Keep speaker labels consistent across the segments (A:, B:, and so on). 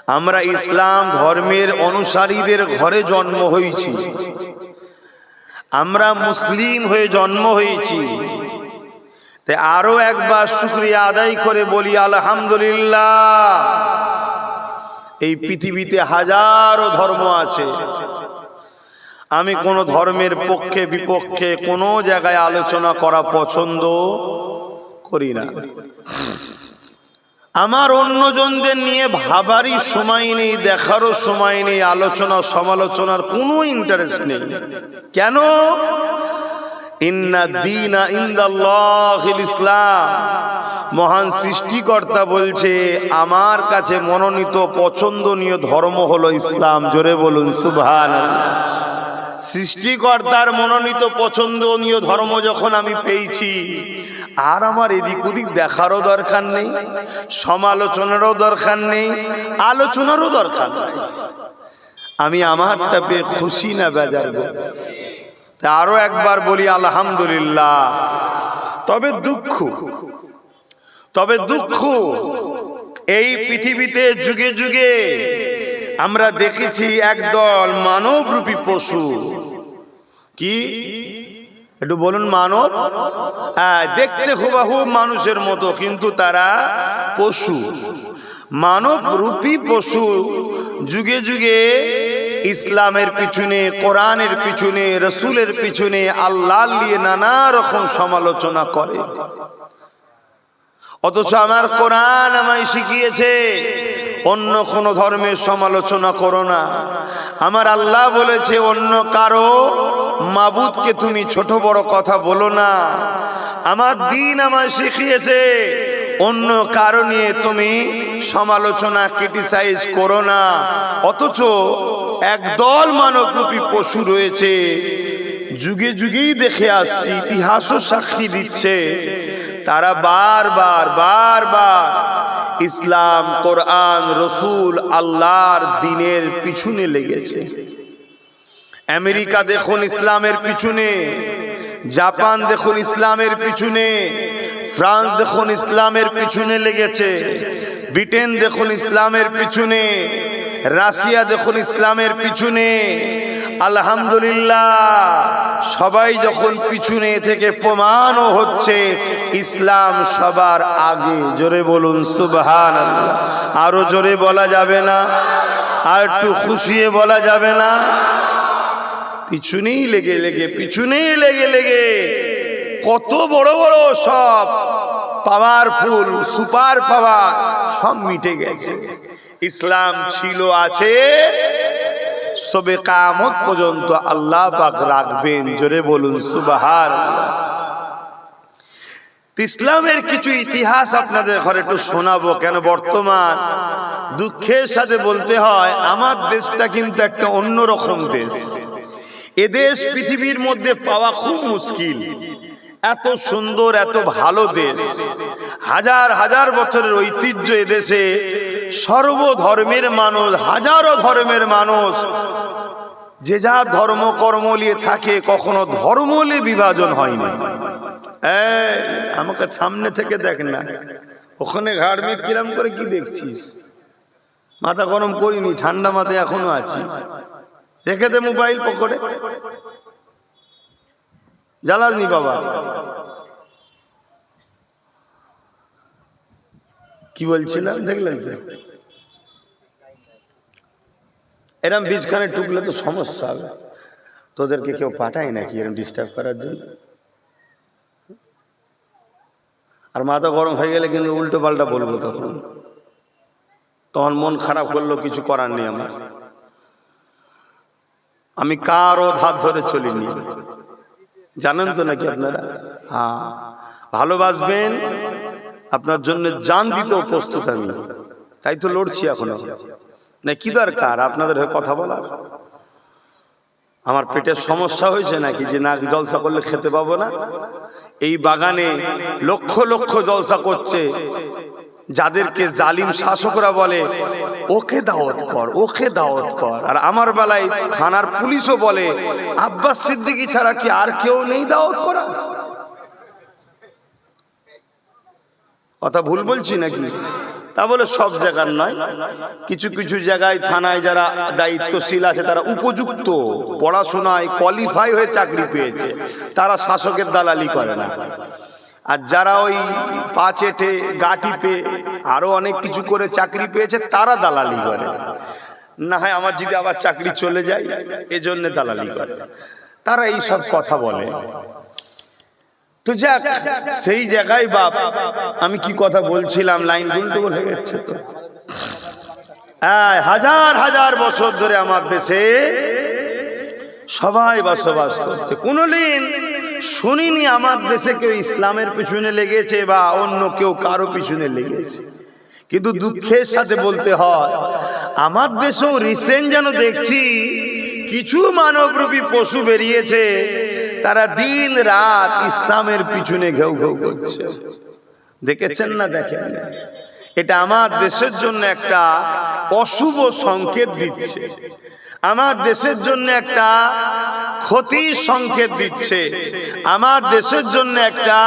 A: আমরা ইসলাম ধর্মের অনুসারীদের ঘরে জন্ম হয়েছি, আমরা মুসলিম হয়ে জন্ম হয়েছি। তাই আরো একবার শুকরিয়া আদায় করে বলি আলহামদুলিল্লাহ। এই পৃথিবীতে হাজারো ধর্ম আছে, আমি কোন ধর্মের পক্ষে বিপক্ষে কোনো জায়গায় আলোচনা করা পছন্দ করি না। আমার অন্যজনদের নিয়ে ভাবারই সময় নেই, দেখারও সময় নেই, আলোচনা সমালোচনার কোনো ইন্টারেস্ট নেই। কেন? ইন্না দীনা ইনদাল্লাহিল ইসলাম। মহান সৃষ্টিকর্তা বলছে আমার কাছে মনোনীত পছন্দনীয় ধর্ম হলো ইসলাম। জোরে বলুন সুবহানাল্লাহ। সৃষ্টিকর্তার মনোনীত পছন্দনীয় ধর্ম যখন আমি পেয়েছি, আর আমার এদিক ওদিক দেখারও দরকার নেই, সমালোচনারও দরকার নেই, আলোচনারও দরকার নেই। আমি আমারটা পেয়ে খুশি না বেজার? আরো একবার বলি আলহামদুলিল্লাহ। তবে দুঃখ এই পৃথিবীতে যুগে যুগে আমরা দেখেছি একদল মানবরূপী পশু। কি একটু বলুন? মানব। দেখতে হুবহু মানুষের মতো, কিন্তু তারা পশু। মানবরূপী পশু যুগে যুগে ইসলামের পিছনে, কোরআনের পিছনে, রসুলের পিছনে, আল্লাহ নিয়ে নানা রকম সমালোচনা করে। অথচ আমার কোরআন আমায় শিখিয়েছে অন্য কোন ধর্মের সমালোচনা করো না। আমার আল্লাহ বলেছে অন্য কারো মাবুদকে তুমি ছোট বড় কথা বলো না। আমার দ্বীন আমায় শিখিয়েছে অন্য কারো নিয়ে তুমি সমালোচনা, ক্রিটিসাইজ করো না। অথচ একদল মানবরূপী পশু রয়েছে, যুগে যুগেই দেখে আসছি, ইতিহাসও সাক্ষী দিচ্ছে, তারা বারবার ইসলাম, কোরআন, রসুল, আল্লাহর দ্বীনের পিছনে লেগেছে। আমেরিকা দেখুন ইসলামের পিছনে, জাপান দেখুন ইসলামের পিছনে, ফ্রান্স দেখুন ইসলামের পিছনে লেগেছে, ব্রিটেন দেখুন ইসলামের পিছনে, রাশিয়া দেখুন ইসলামের পিছনে। আলহামদুলিল্লাহ, সবাই যখন পিছনে থেকে প্রমাণও হচ্ছে ইসলাম সবার আগে। জোরে বলুন সুবহানাল্লাহ। আরো জোরে বলা যাবে না? আর একটু খুশিয়ে বলা যাবে না? পিছনেই লেগে কত বড় বড় সব পাওয়ারফুল, সুপার পাওয়ার সব মিটে গেছে। ইসলাম ছিল, আছে, সবে কিয়ামত পর্যন্ত আল্লাহ পাক রাখবেন। জোরে বলুন সুবহানাল্লাহ। ইসলামের কিছু ইতিহাস আপনাদের ঘরে একটু শোনাবো। কেন বর্তমান দুঃখের সাথে বলতে হয়, আমার দেশটা কিন্তু একটা অন্যরকম দেশ। এদেশ পৃথিবীর মধ্যে পাওয়া খুব মুশকিল। এত সুন্দর, এত ভালো দেশ, হাজার হাজার বছরের ঐতিহ্য এদেশে, সর্বধর্মের মানুষ, হাজারো ধর্মের মানুষ যে যা ধর্ম কর্ম নিয়ে থাকে, কখনো ধর্ম নিয়ে বিভাজন হয়নি। আমাকে সামনে থেকে দেখ না, ওখানে ঘাড়মি কিরাম করে কি দেখছিস? মাথা গরম করিনি, ঠান্ডা মাথায় এখনো আছি। রেখে দে মোবাইল পকেটে, জ্বালাসনি বাবা। কি বলছিলাম দেখলেন তো? এরম বীজখানে টুকলে তো সমস্যা হবে। তোদেরকে কেউ পাঠায় নাকি এরম ডিস্টার্ব করার জন্য? আর মাথা গরম হয়ে গেলে কিন্তু উল্টো পাল্টা বলবো, তখন মন খারাপ করলেও কিছু করার নেই আমার। আমি কারো ধার ধরে চলিনি, জানেন তো নাকি আপনারা? হ্যাঁ, ভালোবাসবেন, আপনার জন্য জান দিতেও প্রস্তুত আমি, তাই তো লড়ছি এখনো। না কি দরকার আপনাদের হয়ে কথা বলার? আমার পেটের সমস্যা হয়েছে নাকি যে না জলসা করলে খেতে পাবো না? এই বাগানে লক্ষ লক্ষ জলসা করছে, যাদেরকে জালিম শাসকরা বলে ওকে দাওয়াত কর, ওকে দাওয়াত কর। আর আমার বেলায় থানার পুলিশও বলে আব্বাস সিদ্দিকী ছাড়া কি আর কেউ নেই দাওয়াত করা? কথা ভুল বলছি নাকি? তা বলে সব জায়গার নয়, কিছু কিছু জায়গায় থানায় যারা দায়িত্বশীল আছে তারা উপযুক্ত পড়াশোনায় কোয়ালিফাই হয়ে চাকরি পেয়েছে, তারা শাসকের দালালি করে না। আর যারা ওই পা চেটে গা টিপে আরো অনেক কিছু করে চাকরি পেয়েছে তারা দালালি করে। না হয় আমার যদি আবার চাকরি চলে যায় এজন্য দালালি করে, তারা এই সব কথা বলে। তো যাক, সেই জায়গায় বাপ আমি কি কথা বলছিলাম, লাইন গুলটুগুল হয়ে গেছে। তো হাজার হাজার বছর ধরে আমার দেশে সবাই বসবাস করছে, কোনদিন শুনিনি আমার দেশে কেউ ইসলামের পিছনে লেগেছে বা অন্য কেউ কারো পিছনে লেগেছে। কিন্তু দুঃখের সাথে বলতে হয় আমার দেশেও রিসেন্ট যেন দেখছি কিছু মানবরূপী পশু বেরিয়েছে, তারা দিন রাত ইসলামের পিছনে ঘেউ ঘেউ করছে। দেখেছেন না দেখেন না? এটা আমার দেশের জন্য একটা অশুভ সংকেত দিচ্ছে, আমার দেশের জন্য একটা ক্ষতির সংকেত দিচ্ছে, আমার দেশের জন্য একটা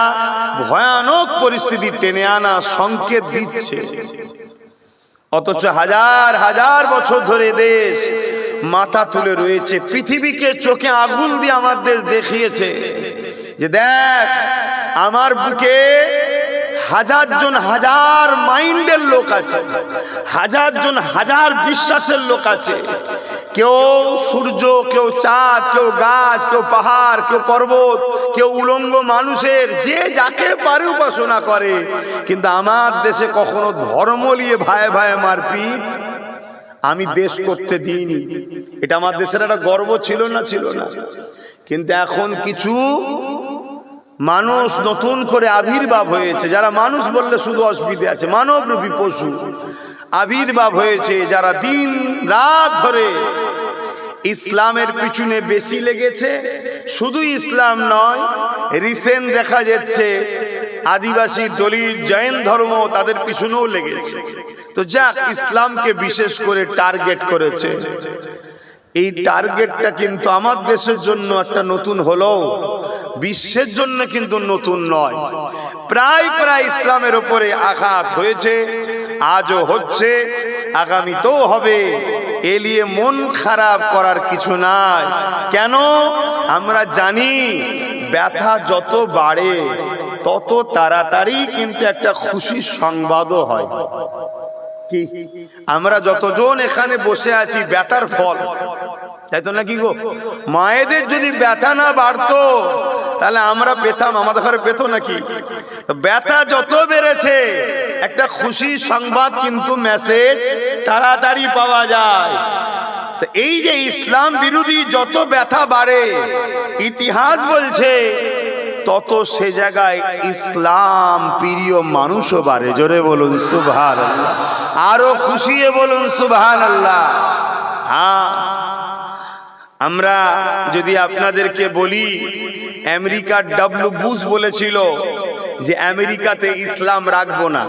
A: ভয়ানক পরিস্থিতি টেনে আনা সংকেত দিচ্ছে। অথচ হাজার হাজার বছর ধরে দেশ মাথা তুলে রয়েছে, পৃথিবীকে চোখে আগুন দিয়ে আমার দেশ দেখিয়েছে যে দেখ আমার বুকে হাজার জন হাজার মাইন্ডের লোক আছে, হাজার জন হাজার বিশ্বাসের লোক আছে। কেউ সূর্য, কেউ চাঁদ, কেউ গাছ, কেউ পাহাড়, কেউ পর্বত, কেউ উলঙ্গ মানুষের যে যাকে পারে উপাসনা করে। কিন্তু আমার দেশে কখনো ধর্ম নিয়ে ভাই ভাই মারপিট আমি দেশ করতে দিইনি। এটা আমার দেশের একটা গর্ব ছিল না? ছিল না? কিন্তু এখন কিছু মানুষ নতুন করে আবির্ভাব হয়েছে, যারা মানুষ বললে শুধু অসুবিধা আছে, মানবরূপী পশু আবির্ভাব হয়েছে, যারা দিন রাত ধরে ইসলামের পিছনে বেশি লেগেছে। শুধু ইসলাম নয়, রিসেন্ট দেখা যাচ্ছে আদিবাসী, দলিত, জৈন ধর্ম তাদের পিছনেও লেগেছে। তো যাক, ইসলামকে বিশেষ করে টার্গেট করেছে। এই টার্গেটটা কিন্তু আমার দেশের জন্য একটা নতুন হলেও বিশ্বের জন্য কিন্তু নতুন নয়। প্রায় প্রায় ইসলামের উপরে আঘাত হয়েছে, আজও হচ্ছে, আগামীতেও হবে। এ নিয়ে মন খারাপ করার কিছু নাই। কেন? আমরা জানি ব্যথা যত বাড়ে তত তাড়াতাড়ি কিন্তু একটা খুশির সংবাদও হয়। কি আমরা যতজন এখানে বসে আছি ব্যথার ফল, তাই তো নাকি গো? মায়েদের যদি ব্যথা না বাড়তো তাহলে আমরা পেতাম, আমাদের ঘরে পেত নাকি? ব্যথা যত বেড়েছে একটা খুশির সংবাদ কিন্তু মেসেজ তাড়াতাড়ি পাওয়া যায়। তো এই যে ইসলাম বিরোধী যত ব্যথা বাড়ে, ইতিহাস বলছে তত সে জায়গায় ইসলাম প্রিয় মানুষও বাড়ে। জোরে বলুন সুবহানাল্লাহ, আরো খুশিয়ে বলুন সুবহানাল্লাহ। হ্যাঁ, আমরা যদি আপনাদেরকে বলি, আমেরিকার ডব্লিউ বুশ বলেছিল যে আমেরিকাতে ইসলাম রাখবো না,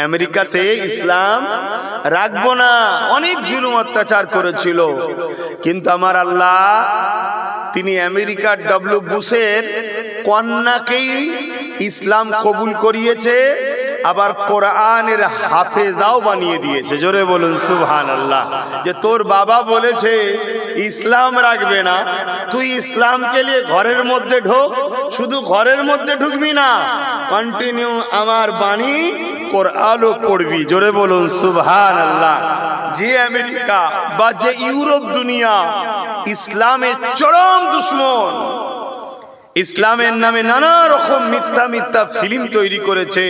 A: আমেরিকাতে ইসলাম রাখবো না, অনেক জুলুম অত্যাচার করেছিল। কিন্তু আমার আল্লাহ তিনি আমেরিকার ডব্লিউ বুশের কন্যাকেই ইসলাম কবুল করিয়েছে, আবার কোরআনের হাফেজাও বানিয়ে দিয়েছে। জোরে বলুন সুবহানাল্লাহ। যে তোর বাবা বলেছে ইসলাম রাখবে না, তুই ইসলামকে নিয়ে ঘরের মধ্যে ঢোক, শুধু ঘরের মধ্যে ঢুকবি না, কন্টিনিউ আমার বাণী কোরআনও পড়বি। জোরে বলুন সুবহানাল্লাহ। যে আমেরিকা বা যে ইউরোপ দুনিয়া ইসলামের চরম দুশ্মন, ইসলামের নামে নানা রকম মিথ্যা মিথ্যা ফিল্ম তৈরি করেছে,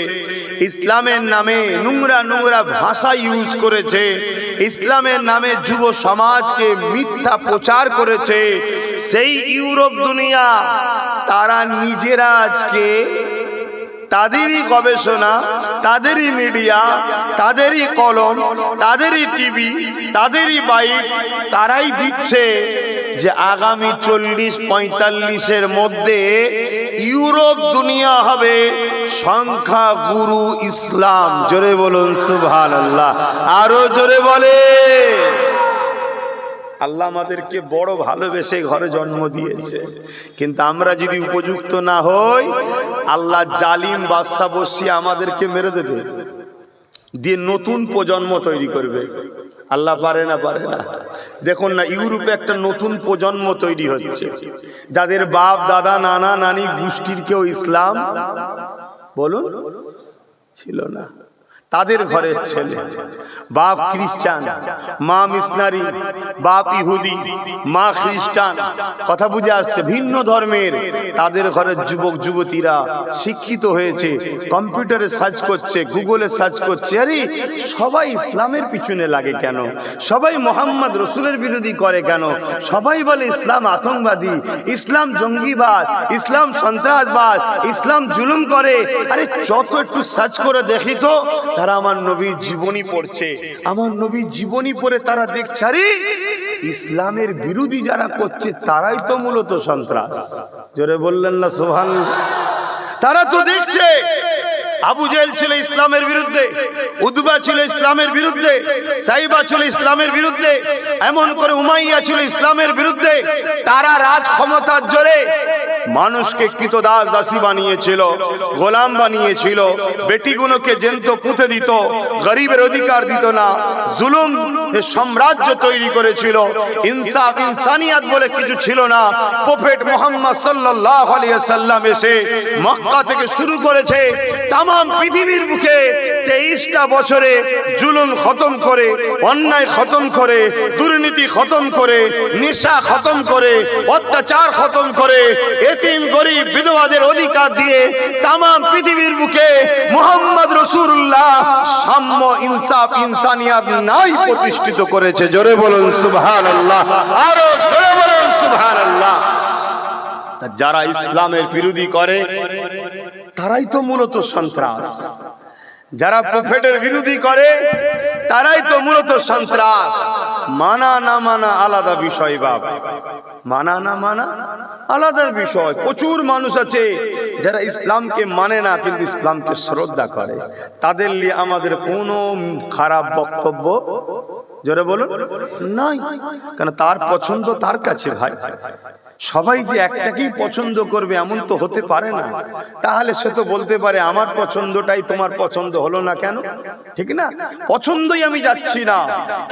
A: ইসলামের নামে নোংরা নোংরা ভাষা ইউজ করেছে, ইসলামের নামে যুব সমাজকে মিথ্যা প্রচার করেছে, সেই ইউরোপ দুনিয়া তারা নিজেরা আজকে তাদেরই গবেষণা, তাদেরই মিডিয়া, তাদেরই কলম, তাদেরই টিভি, তাদেরই বাইক, তারাই দিচ্ছে যে আগামী 40-45-এর মধ্যে ইউরোপ দুনিয়া হবে সংখ্যা গুরু ইসলাম। জোরে বলুন সুবহানাল্লাহ, আরো জোরে বলে। আল্লাহ আমাদেরকে বড় ভালোবেসে ঘরে জন্ম দিয়েছে, কিন্তু আমরা যদি উপযুক্ত না হই আল্লাহ জালিম বাদশা বসিয়ে আমাদেরকে মেরে দেবে। দিয়ে নতুন প্রজন্ম তৈরি করবে। আল্লাহ পারে না? পারে না? দেখুন না, ইউরোপে একটা নতুন প্রজন্ম তৈরি হচ্ছে, যাদের বাপ দাদা নানা নানি গোষ্ঠীর কেউ ইসলাম বলুন ছিল না। তাদের ঘরের ছেলে, বাপ খ্রিস্টান, মা মিশনারি, বাপ ইহুদি, মা খ্রিস্টান, কথা বুঝে আসছে, ভিন্ন ধর্মের। তাদের ঘরের যুবক যুবতীরা শিক্ষিত হয়েছে, কম্পিউটারে সার্চ করছে, গুগলে সার্চ করছে। আরে সবাই ইসলামের পিছনে লাগে কেন? সবাই মোহাম্মদ রসুলের বিরোধী করে কেন? সবাই বলে ইসলাম আতঙ্কবাদী, ইসলাম জঙ্গিবাদ, ইসলাম সন্ত্রাসবাদ, ইসলাম জুলুম করে। আরে যত একটু সার্চ করে দেখি তো, তারা আমার নবীর জীবনী পড়ছে। আমার নবীর জীবনী পড়ে তারা দেখছে, আরে ইসলামের বিরোধী যারা করছে তারাই তো মূলত সন্ত্রাস। জোরে বললেন না সুবহানাল্লাহ? তারা তো দেখছে আবু জেহেল ছিল ইসলামের বিরুদ্ধে, উতবা ছিল ইসলামের বিরুদ্ধে, সাইবা ছিল ইসলামের বিরুদ্ধে, এমন করে উমাইয়া ছিল ইসলামের বিরুদ্ধে। তারা রাজ ক্ষমতার জোরে মানুষকে কৃতদাস দাসী বানিয়েছিল, গোলাম বানিয়েছিল, বেটিগুলোকে জ্যান্ত পুঁতে দিত, গরিবের অধিকার দিত না, জুলুম সাম্রাজ্য তৈরি করেছিল। ইনসাফ ইনসানিয়াত বলে কিছু ছিল না। প্রফেট মুহাম্মদ সাল্লাল্লাহু আলাইহি ওয়াসাল্লাম এসে মক্কা থেকে শুরু করেছে তামাম পৃথিবীর বুকে 23টা বছরে জুলুম খতম করে, অন্যায় খতম করে, দুর্নীতি খতম করে, নেশা খতম করে, অত্যাচার খতম করে, এতিম গরিব বিধবাদের অধিকার দিয়ে তামাম পৃথিবীর বুকে মুহাম্মদ রাসূলুল্লাহ সাম্য ইনসাফ ইনসানিয়াত নাই প্রতিষ্ঠিত করেছে। জোরে বলুন সুবহানাল্লাহ, আরো জোরে বলুন সুবহানাল্লাহ। যারা ইসলামের বিরোধী করে তারাই তো মূলত সন্ত্রাস। যারা প্রফেটের বিরোধী করে তারাই তো মূলত সন্ত্রাস। মানা না মানা আলাদা বিষয় বাপ, মানা না মানা আলাদা বিষয়। প্রচুর মানুষ আছে যারা ইসলামকে মানে না কিন্তু ইসলামকে শ্রদ্ধা করে। তাদের নিয়ে আমাদের কোনো খারাপ বক্তব্য, জোরে বলুন, নাই। কারণ তার পছন্দ তার কাছে ভাই। সবাই যে একটাকেই পছন্দ করবে এমন তো হতে পারে না। তাহলে সে তো বলতে পারে আমার পছন্দটাই তোমার পছন্দ হলো না কেন? ঠিক না? পছন্দই আমি যাচ্ছি না,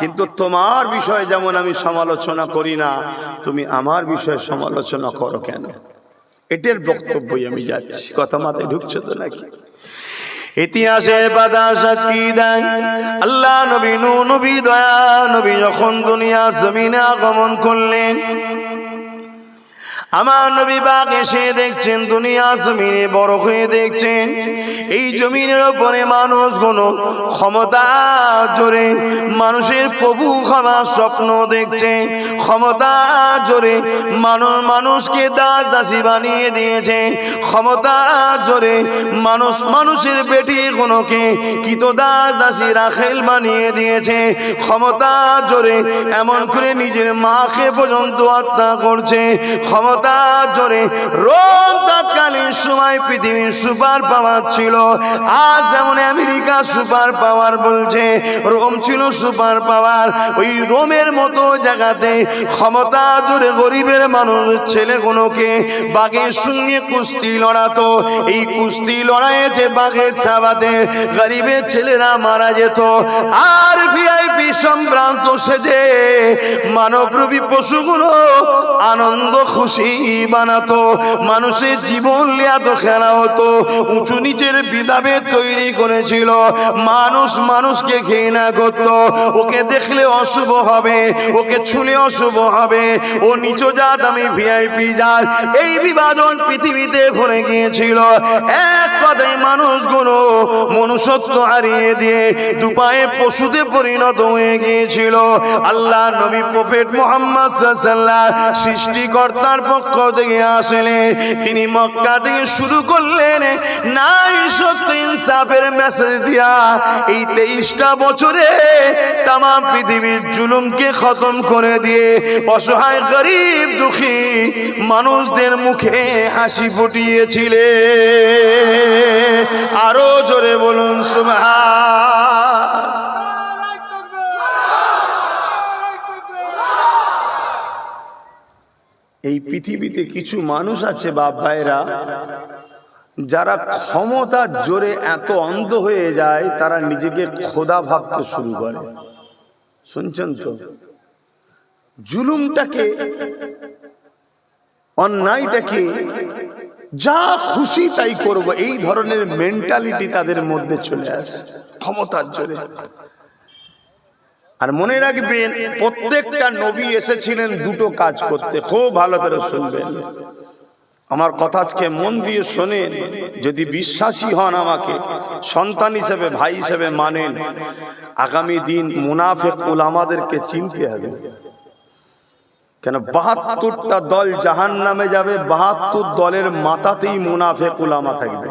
A: কিন্তু তোমার বিষয়ে যেমন আমি সমালোচনা করি না, তুমি আমার বিষয়ে সমালোচনা করো কেন? এটার বক্তব্যই আমি যাচ্ছি। কথা মাথায় ঢুকছে তো নাকি? ইতিহাসের পাতা সাক্ষী দেয়, আল্লাহ নবী নূহ নবী দয়া নবী যখন দুনিয়া জমিনে আগমন করলেন, আমার নবী পাক এসে দেখছেন দুনিয়া জমিনে বড় হয়ে দেখছেন এই জমিনের উপরে মানুষগুলো ক্ষমতা জোরে মানুষের প্রভু হওয়ার স্বপ্ন দেখছে। ক্ষমতা জোরে মানুষকে দাস দাসী বানিয়ে দিয়েছে। ক্ষমতা জোরে মানুষের বেটিগুলোকে কৃতদাস দাসী রাখেল বানিয়ে দিয়েছে। ক্ষমতা জোরে এমন করে নিজের মাকে পর্যন্ত হত্যা করছে। ক্ষমতা জোরে রোম তৎকালীন সময় পৃথিবীর সুপার পাওয়ার ছিল। আজ যেমন আমেরিকা সুপার পাওয়ার বলছে, রোম ছিল সুপার পাওয়ার। ওই রোমের মতো জায়গাতে ক্ষমতা জোরে গরিবের মানুষ ছেলেগুলোকে বাঘের সঙ্গে কুস্তি লড়াতো। এই কুস্তি লড়াইতে বাঘের থাবাতে গরিবের ছেলেরা মারা যেত। আর ভিআইপি সম্ভ্রান্ত সেজে মানবরূপী পশুগুলো আনন্দ খুশি বানাতো। মানুষের জীবন লিয়াত খেলা হতো। উঁচু নিচের বিধাভেদ তৈরি করেছিল। মানুষ মানুষকে ঘৃণা করত। ওকে দেখলে অশুভ হবে, ওকে ছুলে অশুভ হবে, ও নিচু জাত আমি ভিআইপি জাত, এই বিভাজন পৃথিবীতে ভরে গিয়েছিল। এক কথায় মানুষগুলো মনুষ্যত্ব হারিয়ে দিয়ে দুপায়ে পশুতে পরিণত হয়ে গিয়েছিল। আল্লাহ নবী প্রফেট মুহাম্মদ সাল্লাল্লাহু আলাইহি ওয়াসাল্লাম সৃষ্টিকর্তার পক্ষ থেকে আসলে তিনি মক্কা থেকে শুরু করলেন নাই সত্য ইনসাফের মেসেজ দিয়া। এই 23টা বছরে তামাম পৃথিবীর জুলুমকে খতম করে দিয়ে অসহায় গরিব দুঃখী মানুষদের মুখে হাসি ফুটিয়েছিলেন। আরো জোরে বলুন সুবহান। এই পৃথিবীতে কিছু মানুষ আছে বাপ ভাইরা, যারা ক্ষমতার জোরে এত অন্ধ হয়ে যায় তারা নিজেকে খোদা ভাবতে শুরু করে। শুনছেন তো? জুলুমটাকে, অন্যায়টাকে যা খুশি তাই করব, এই ধরনের মেন্টালিটি তাদের মধ্যে চলে আসে ক্ষমতার জোরে। আর মনে রাখবেন, প্রত্যেকটা নবী এসেছিলেন দুটো কাজ করতে। খুব ভালো করে শুনবেন আমার কথা, আজকে মন দিয়ে শোনেন। যদি বিশ্বাসী হন, আমাকে সন্তান হিসেবে, ভাই হিসেবে মানেন, আগামী দিন মুনাফিক উলামাদেরকে চিনতে হবে। কেন ৭২টা দল জাহান্নামে যাবে, ৭২ দলের মাথাতেই মুনাফিক উলামা থাকবে।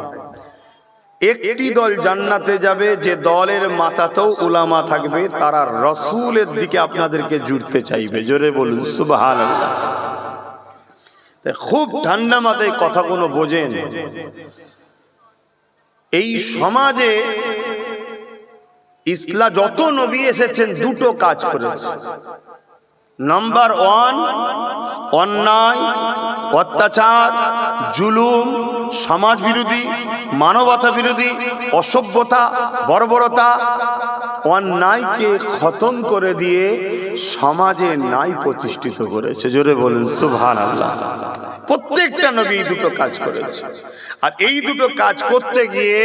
A: একটি দল জান্নাতে যাবে, যে দলের মাথাতেও উলামা থাকবে, তারা রাসূলের দিকে আপনাদেরকে জুড়তে চাইবে। জোরে বলুন সুবহানাল্লাহ। খুব ঠান্ডা মাথায় কথাগুলো বোঝেন। এই সমাজে ইসলাম যত নবী এসেছেন দুটো কাজ করেছে। নাম্বার 1, অন্যায়, অত্যাচার, জুলুম, সমাজ বিরোধী, মানবতা বিরোধী, অসভ্যতা, বর্বরতা, অন্যায়কে খতম করে দিয়ে সমাজে ন্যায় প্রতিষ্ঠিত করেছে। জোরে বলুন সুবহানাল্লাহ। প্রত্যেকটা নবী দুটো কাজ করেছে। আর এই দুটো কাজ করতে গিয়ে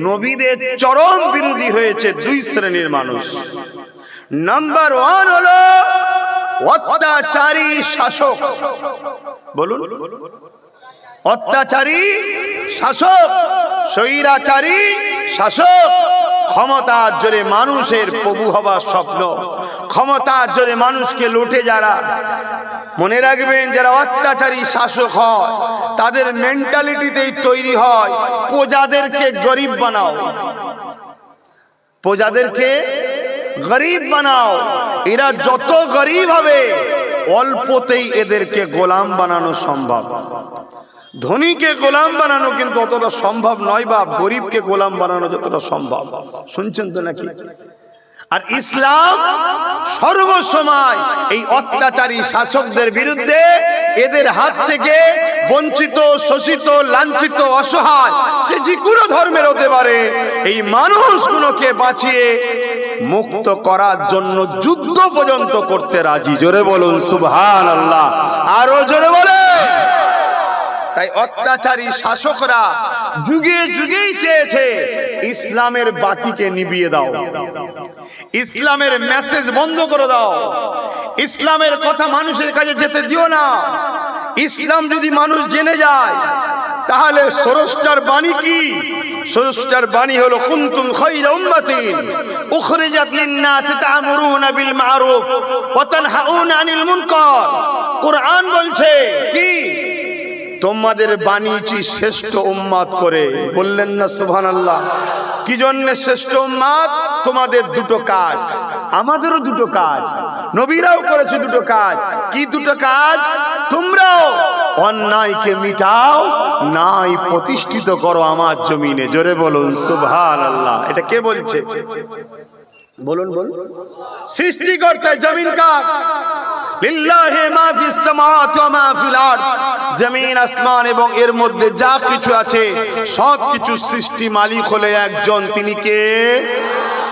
A: নবীদের চরম বিরোধী হয়েছে দুই শ্রেণীর মানুষ। নাম্বার 1 হলো অত্যাচারী শাসক। বলুন, অত্যাচারী শাসক, স্বৈরাচারী শাসক। ক্ষমতার জোরে মানুষের প্রভু হবার স্বপ্ন, ক্ষমতার জোরে মানুষকে লুটে যারা। মনে রাখবেন, যারা অত্যাচারী শাসক হয় তাদের মেন্টালিটিতেই তৈরি হয় প্রজাদেরকে গরিব বানাও, প্রজাদেরকে গরিব বানাও। এরা যত গরিব হবে অল্পতেই এদেরকে গোলাম বানানো সম্ভব। ধনীকে গোলাম বানানো কিন্তু অতটা সম্ভব নয়, বা গরিবকে গোলাম বানানো যতটা সম্ভব। শুনছেন তো নাকি? আর ইসলাম সর্বসময় এই অত্যাচারী শাসকদের বিরুদ্ধে, এদের হাত থেকে বঞ্চিত, শোষিত, লাঞ্ছিত, অসহায়, সে যে কোনো ধর্মের হতে পারে, এই মানুষগুলোকে বাঁচিয়ে মুক্ত করার জন্য যুদ্ধ পর্যন্ত করতে রাজি। জোরে বলুন সুবহানাল্লাহ। আরো জোরে বলে। তাই অত্যাচারী শাসকরা যুগে যুগেই চেয়েছে ইসলামের বাতিকে নিভিয়ে দাও, ইসলামের মেসেজ বন্ধ করে দাও, ইসলামের কথা মানুষের কাছে যেতে দিও না। ইসলাম যদি মানুষ জেনে যায়, তাহলে স্রষ্টার বাণী কি? স্রষ্টার বাণী হলো কুনতুম খায়রা উম্মাতিন উখরিজাত লিন-নাসি তা'মুরুনা বিল মা'রুফ ওয়া তানহাউনা আনিল মুনকার। কুরআন বলছে কি? তোমাদের বানিয়েছি শ্রেষ্ঠ উম্মত করে। বললেন না সুবহানাল্লাহ? কি জন্য শ্রেষ্ঠ উম্মত? তোমাদের দুটো কাজ, আমাদেরও দুটো কাজ, নবীরাও করেছে দুটো কাজ। কি দুটো কাজ? তোমরাও অন্যায়কে মিটাও, ন্যায় প্রতিষ্ঠিত করো আমার জমিনে। জোরে বলুন সুবহানাল্লাহ। এটা কে বলছে? বলুন বলুন। সৃষ্টিকর্তা জমিন কার? লিল্লাহি মা ফিস সামাওয়াতি ওয়া মা ফিল আরদ। জমিন, আসমান এবং এর মধ্যে যা কিছু আছে সব কিছু সৃষ্টি মালিক হলো একজন। তিনি কে?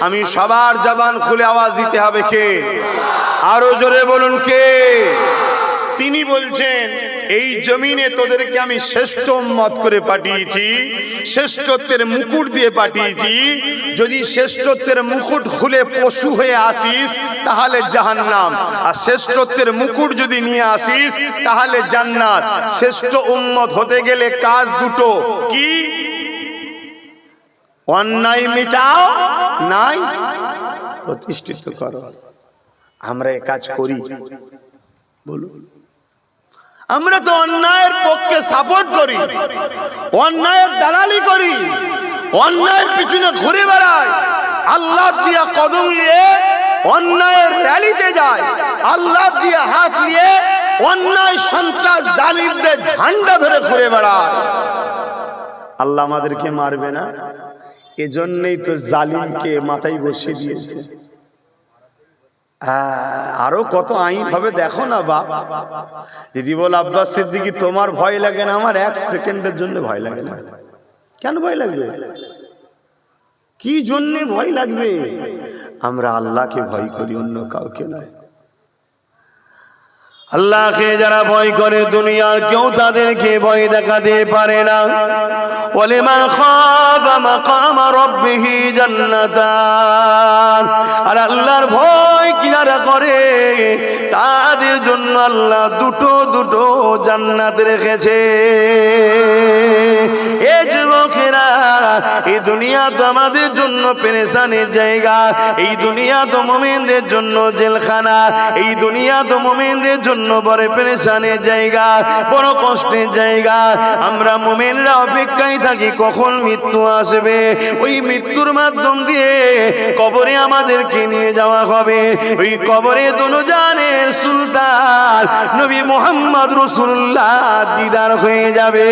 A: আমি সবার জবান খুলে আওয়াজ দিতে হবে, কে? আরো জোরে বলুন, কে? তিনি বলছেন, এই জমিনে তোদেরকে আমি শ্রেষ্ঠ উম্মত করে পাঠিয়েছি, শ্রেষ্ঠত্বের মুকুট দিয়ে পাঠিয়েছি। যদি শ্রেষ্ঠত্বের মুকুট খুলে পশু হয়ে আসিস তাহলে জাহান্নাম, আর শ্রেষ্ঠত্বের মুকুট যদি নিয়ে আসিস তাহলে জান্নাত। শ্রেষ্ঠ উম্মত হতে গেলে কাজ দুটো। কি? অন্যায় মিটাও, ন্যায় প্রতিষ্ঠিত করো। আমরা এ কাজ করি? বলুন। আমরা তো অন্যায়ের পক্ষে সাপোর্ট করি, অন্যায়ের দালালি করি, অন্যায়ের পিছনে ঘুরে বেড়াই, আল্লাহ দিয়া কদম নিয়ে অন্যায়ের র্যালিতে যায়, আল্লাহ দিয়া হাত নিয়ে অন্যায় সন্ত্রাস জালিমদের ঝান্ডা ধরে ঘুরে বেড়ায়। আল্লাহ আমাদেরকে মারবে না? এজন্যই তো জালিমকে মাথায় বসিয়ে দিয়েছে। আরো কত আইন হবে দেখো না বাপ। যদি বল আব্বাস সিদ্দিকী তোমার ভয় লাগে না, আমার এক সেকেন্ডের জন্য ভয় লাগে না। কেন ভয় লাগবে? কি জন্যে ভয় লাগবে? আমরা আল্লাহকে ভয় করি, অন্য কাউকে নয়। আল্লাহকে যারা ভয় করে দুনিয়ার কেউ তাদেরকে ভয় দেখাতে পারে না। ওয়ালিমান খাফা মাকামা রাব্বিহি জান্নাতান, আর আল্লাহর ভয় যারা করে তাদের জন্য আল্লাহ দুটো দুটো জান্নাত রেখেছে। এই যুবকেরা, এই দুনিয়া তো আমাদের জন্য পেরেশানির জায়গা, এই দুনিয়া তো মুমিনদের জন্য জেলখানা, এই দুনিয়া তো মুমিনদের জন্য বড় পেরেশানির জায়গা, বড় কষ্টের জায়গা। আমরা মুমিনরা অপেক্ষায় থাকি কখন মৃত্যু আসবে। ওই মৃত্যুর মাধ্যম দিয়ে কবরে আমাদেরকে নিয়ে যাওয়া হবে। ওই কবরে দুজাহানের সুলতান নবী মুহাম্মদ রাসূলুল্লাহ দিদার হয়ে যাবে।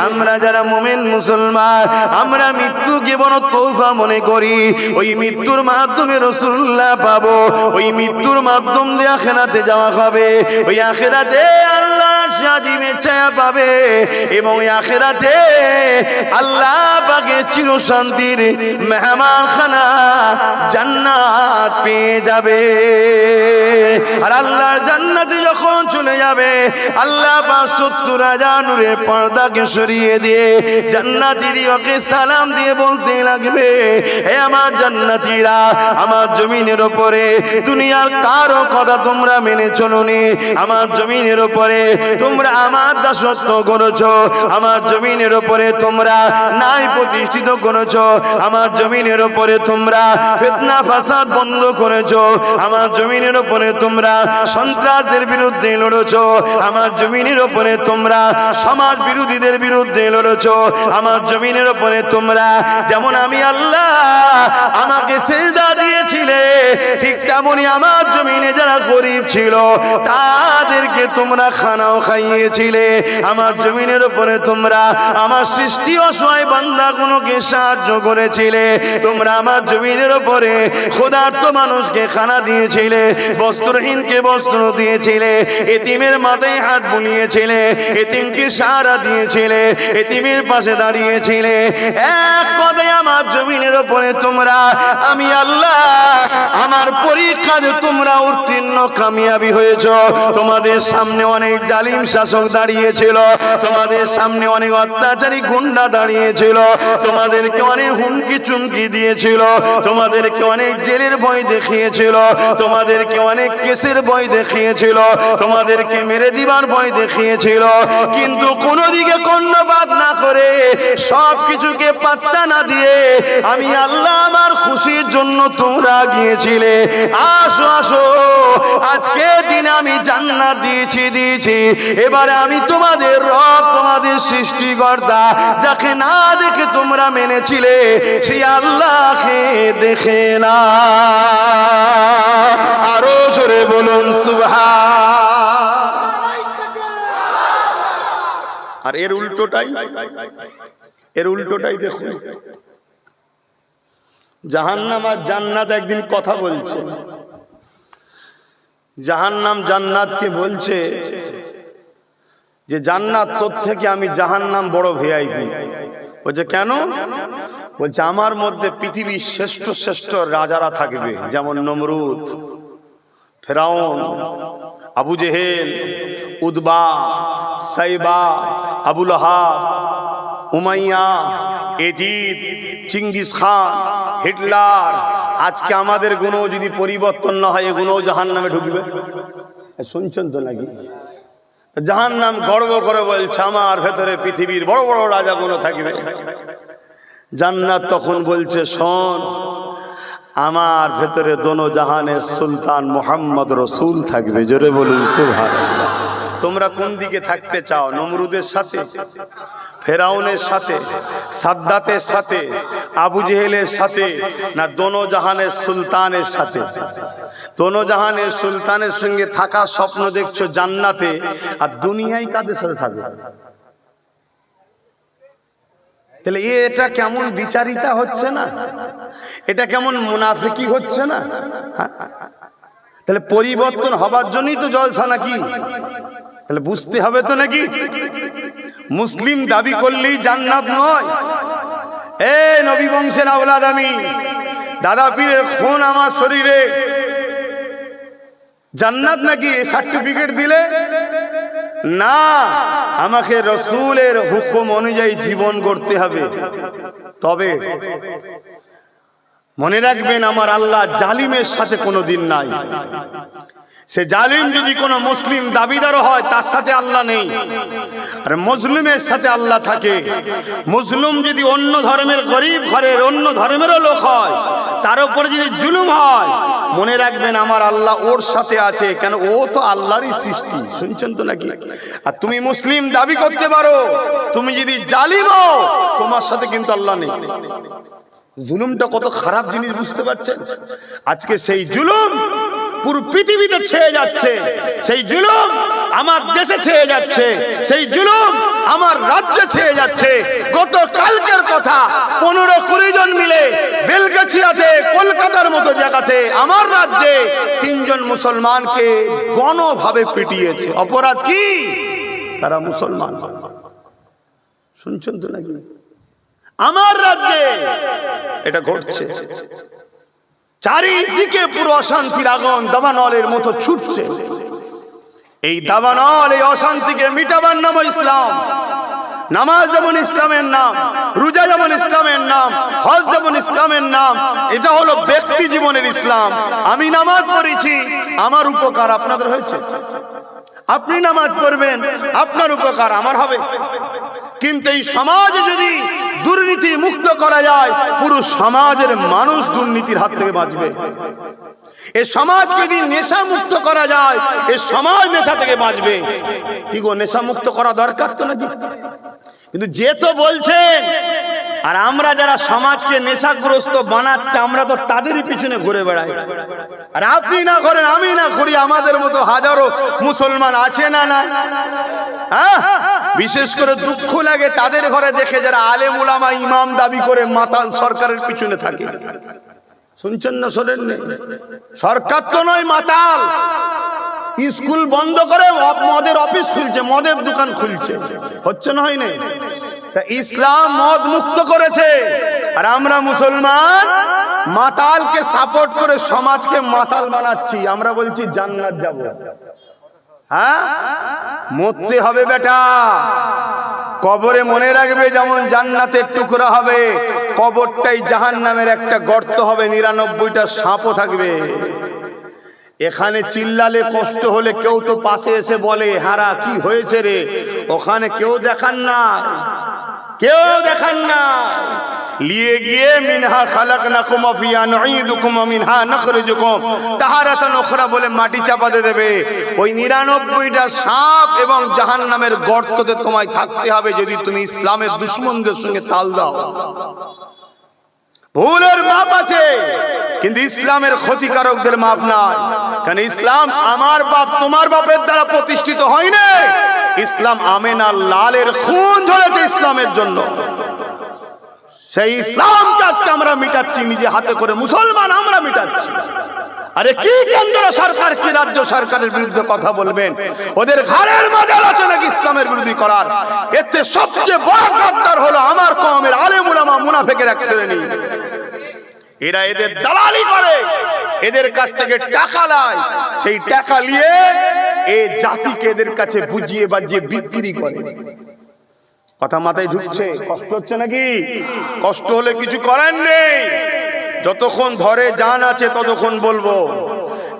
A: আমরা যারা মুমিন মুসলমান, আমরা মৃত্যুকে বড় তৌফা মনে করি। ওই মৃত্যুর মাধ্যমে রাসূলুল্লাহ পাবো, ওই মৃত্যুর মাধ্যম দিয়ে আখিরাতে যাওয়া হবে। ওই আখিরাতে আল্লাহ সাজিমে ছায়া পাবে এবং ওই আখিরাতে আল্লাহ পাকের চির শান্তির মেহমানখানা জান্নাত পেয়ে যাবে। আর আল্লাহর জান্নাতে যখন চলে যাবে, আল্লাহ পাক ৭০,০০০ নূরের পর্দাকে সরিয়ে দিয়ে জান্নাতীরা ওকে সালাম দিয়ে বলতে লাগবে, হে আমার জান্নাতীরা, আমার জমিনের উপরে দুনিয়ার কারো কথা তোমরা মেনে চলোনি, আমার জমিনের উপরে তোমরা আমার দাসত্ব করেছো, আমার জমিনের উপরে তোমরা নাই প্রতিষ্ঠিত করেছো, আমার জমিনের উপরে তোমরা ফিতনা ফাসাদ বন্ধ করেছো, আমার জমিনের উপরে তোমরা সন্ত্রাসদের বিরুদ্ধে লড়েছো, আমার জমিনের উপরে তোমরা সমাজ বিরোধীদের বিরুদ্ধে লড়েছো, আমার জমিনের উপরে তোমরা যেমন আমি আল্লাহ আমাকে সিজদা দিয়েছিলে, ঠিক তেমনি আমার জমিনে যারা গরিব ছিল তাদেরকে তোমরা খানাও খাইয়েছিলে, আমার জমিনের উপরে তোমরা আমার সৃষ্টি অসহায় বান্দাগুলোকে সাহায্য করেছিলে, তোমরা আমার জমিনের উপরে ক্ষুধার্ত মানুষকে খানা দিয়েছিলে, বস্ত্রহীনকে বস্ত্র দিয়েছিলে, এতিমের মাথায় হাত বুলিয়েছিলে, এতিমকে সাহারা দিয়েছিলে, এতিমের পাশে দাঁড়িয়েছিলে। এক কথায় আমার জমিনের উপরে তোমরা আমি আল্লাহ আমার পরীক্ষাতে তোমরা উত্তীর্ণ কামিয়াবি হয়েছ। তোমাদের সামনে অনেক জালিম শাসক দাঁড়িয়েছিল, তোমাদের সামনে অনেক অত্যাচারী গুন্ডা দাঁড়িয়েছিল, তোমাদেরকে অনেক হুমকি চুমকি দিয়েছিল, তোমাদেরকে অনেক জেলের ভয় দেখিয়েছিল, তোমাদেরকে অনেক কেসের ভয় দেখিয়েছিল, তোমাদেরকে মেরে দিবার ভয় দেখিয়েছিল, কিন্তু কোন দিকে কর্ণপাত না করে সব কিছুকে পাত্তা না দিয়ে আমি আল্লাহ আমার খুশির জন্য তোমরা গিয়েছিলে। আসো আসো, আজকে দিন আমি জান্নাত দিয়েছি, এবারে আমি তোমাদের রব, তোমাদের সৃষ্টিকর্তা, যাকে না দেখে তোমরা মেনেছিলে সেই আল্লাহকে দেখে না। আরো জোরে বলুন সুবহান। আর এর উল্টোটাই দেখুন, জাহান্নাম আর জান্নাত একদিন কথা বলছে। জাহান্নাম জান্নাতকে বলছে যে জান্নাত তোর থেকে আমি জাহান্নাম বড় ভিআইপি। বলছে কেন? বলছে আমার মধ্যে পৃথিবীর শ্রেষ্ঠ শ্রেষ্ঠ রাজারা থাকবে, যেমন নমরুদ, ফেরাউন, আবু জেহেল, উদবা, সাইবা, আবু লাহাব, উমাইয়া, এজিদ, চিঙ্গিস খান, হিটলার। আজকে আমাদের গুণ যদি পরিবর্তন না হয়, এগুলোও জাহান্নামে ঢুকবে। শুনছেন তো নাকি? জাহান্নাম গর্ব করে বলছে আমার ভেতরে পৃথিবীর বড় বড় রাজাগুলো থাকবে। জান্নাত তখন বলছে শোন, আমার ভেতরে দোনো জাহানের সুলতান মুহাম্মদ রাসূল থাকবে। জোরে বলুন সুবহানাল্লাহ। তোমরা কোন দিকে থাকতে চাও? নমরুদের সাথে, ফেরাউনের সাথে, সাদ্দাতের সাথে, আবু জেহেলের সাথে, না দোনো জাহানের সুলতানের সাথে? দোনো জাহানের সুলতানের সঙ্গে থাকা স্বপ্ন দেখছো জান্নাতে, আর দুনিয়ায় কাদের সাথে থাকবে? তাহলে এটা কেমন বিচারিতা হচ্ছে না? এটা কেমন মুনাফিকি হচ্ছে না? তাহলে পরিবর্তন হবার জন্যই তো জলসা নাকি? তাহলে বুঝতে হবে তো নাকি? মুসলিম দাবি করলেই জান্নাত নয়। এ নবী বংশের আওলাদ আমি, দাদা পীরের খুন আমার শরীরে, জান্নাত নাকি সার্টিফিকেট দিলে? না, আমাকে রসুলের হুকুম অনুযায়ী জীবন গড়তে হবে। তবে মনে রাখবেন, আমার আল্লাহ জালিমের সাথে কোনোদিন নাই। সে জালিম যদি কোনো মুসলিম দাবিদারও হয়, তার সাথে আল্লাহ নেই, আর মুসলিমের সাথে আল্লাহ থাকে। মুসলিম যদি অন্য ধর্মের গরিব ঘরের অন্য ধর্মেরও লোক হয়, তার উপর যদি জুলুম হয়, মনে রাখবেন আমার আল্লাহ ওর সাথে আছে। কেন? ও তো আল্লাহরই সৃষ্টি। শুনছেন তো নাকি? আর তুমি মুসলিম দাবি করতে পারো, তুমি যদি জালিম হও, তোমার সাথে কিন্তু আল্লাহ নেই। জুলুমটা কত খারাপ জিনিস বুঝতে পারছেন? আজকে সেই জুলুম পুরো পৃথিবীতে ছেয়ে যাচ্ছে, সেই জুলুম আমার দেশে ছেয়ে যাচ্ছে, সেই জুলুম আমার রাজ্যে ছেয়ে যাচ্ছে। গত কালকের কথা, 15-20 জন মিলে বেলগাছিয়াতে, কলকাতার মতো জায়গাতে, আমার রাজ্যে 3 জন মুসলমানকে গণভাবে পিটিয়েছে। অপরাধ কি? তারা মুসলমান। শুনছেন তো নাকি? আমার রাজ্যে এটা ঘটছে। চারিদিকে পুরো অশান্তির আগুন দাবানলের মতো ছুটছে। এই দাবানল, এই অশান্তিকে মিটাবার নাম ইসলাম। নামাজ যেমন ইসলামের নাম, রোজা যেমন ইসলামের নাম, হজ যেমন ইসলামের নাম, এটা হলো ব্যক্তি জীবনের ইসলাম। আমি নামাজ পড়েছি, আমার উপকার আপনাদের হয়েছে। আপনি নামাজ পড়বেন, আপনার উপকার আমার হবে। কিন্তু এই সমাজে যদি দুর্নীতি মুক্ত করা যায়, পুরো সমাজের মানুষ দুর্নীতির হাত থেকে বাঁচবে। এই সমাজকে যদি নেশা মুক্ত করা যায়, এই সমাজ নেশা থেকে বাঁচবে। কি গো, নেশা মুক্ত করা দরকার তো নাকি? কিন্তু যে তো বলছেন, আর আমরা যারা সমাজকে নেশাগ্রস্ত বানাচ্ছে, আমরা তো তাদেরই পিছনে ঘুরে বেড়াই। আর আপনি না করেন, আমি না করি, আমাদের মতো হাজারো মুসলমান আছে না? না, হ্যাঁ। বিশেষ করে দুঃখ লাগে তাদের ঘরে দেখে, যারা আলেম উলামা ইমাম দাবি করে মাতাল সরকারের পিছনে থাকে। শুনছেন না? শোনেন? সরকার তো নয়, মাতাল। স্কুল বন্ধ করে মদের অফিস খুলছে, মদের দোকান খুলছে। হচ্ছে না? হয় না? তা ইসলাম মদ মুক্ত করেছে, আর আমরা মুসলমান মাতালকে সাপোর্ট করে সমাজকে মাতাল বানাচ্ছি। আমরা বলছি জান্নাত যাব। হ্যাঁ, মরতে হবে বেটা। কবরে মনে রাখবে, যেমন জান্নাতের টুকরা হবে, কবরটাই জাহান্নামের একটা গর্ত হবে, 99টা সাপও থাকবে। এখানে চিল্লালে কষ্ট হলে কেউ তো পাশে এসে বলে, হারা কি হয়েছে রে? ওখানে কেউ দেখান না, কেউ দেখান না। লিয়ে গিয়ে মিনহা খালাকনাকুম ওয়া ফিহা নুঈদুকুম ওয়া মিনহা নখরিজুকুম তাহারাতান উখরা বলে মাটি চাপা দিয়ে দেবে। ওই 99টা সাপ এবং জাহান্নামের গর্ততে তোমায় থাকতে হবে, যদি তুমি ইসলামের দুশমনদের সঙ্গে তাল দাও। ভুলের মাপ আছে, কিন্তু ইসলামের ক্ষতিকারকদের মাপ নাই। কারণ ইসলাম আমার বাপ তোমার বাপের দ্বারা প্রতিষ্ঠিত হয়নি। ইসলাম আমেনা লালের খুন ঝরেছে ইসলামের জন্য। সেই ইসলামকে আজকে আমরা মিটাচ্ছি নিজে হাতে করে, মুসলমান আমরা মিটাচ্ছি। আরে কি কেন্দ্র সরকার, কি রাজ্য সরকারের বিরুদ্ধে কথা বলবেন? ওদের ঘাড়ের মাজাল আছে নাকি ইসলামের বিরোধী করার? এতে সবচেয়ে বড় গাদ্দার হলো আমার কওমের আলেম উলামা মুনাফিকের এক শ্রেণী। এরা এদের দালালি করে, এদের কাছ থেকে টাকা নেয়, সেই টাকা নিয়ে এই জাতিকে এদের কাছে বুঝিয়ে বাজিয়ে বিক্রি করে। কথা মাথায় ঢুকছে? কষ্ট হচ্ছে নাকি? কষ্ট হলে কিছু করার নেই। যতক্ষণ ধরে জান আছে ততক্ষণ বলবো,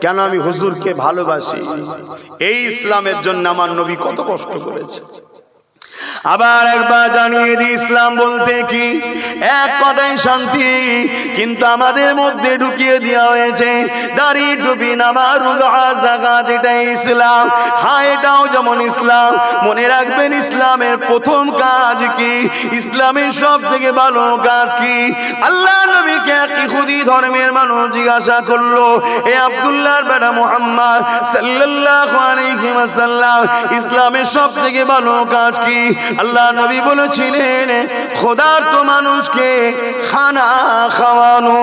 A: কেন আমি হুজুরকে ভালোবাসি। এই ইসলামের জন্য আমার নবী কত কষ্ট করেছে। আবার একবার জানিয়ে দিই, ইসলাম বলতে কি? এক কথাই শান্তি। কিন্তু আমাদের মধ্যে ঢুকিয়ে দেওয়া হয়েছে দাড়ি, টুপি, নামাজ, রোজা, যাকাত, এটাই ইসলাম। হ্যাঁ, এটাও যেমন ইসলাম। মনে রাখবেন, ইসলামের প্রথম কাজ কি? ইসলামের সব থেকে ভালো কাজ কি? আল্লাহ নবীকে এক ইহুদি ধর্মের মানুষ জিজ্ঞাসা করলো, এ আব্দুল্লাহর বেটা মুহাম্মদ সাল্লাল্লাহু আলাইহি ওয়াসাল্লাম, ইসলামের সব থেকে ভালো কাজ কি? আল্লাহ নবী বলেছিলেন, খোদার তো মানুষকে খানা খাওয়ানো।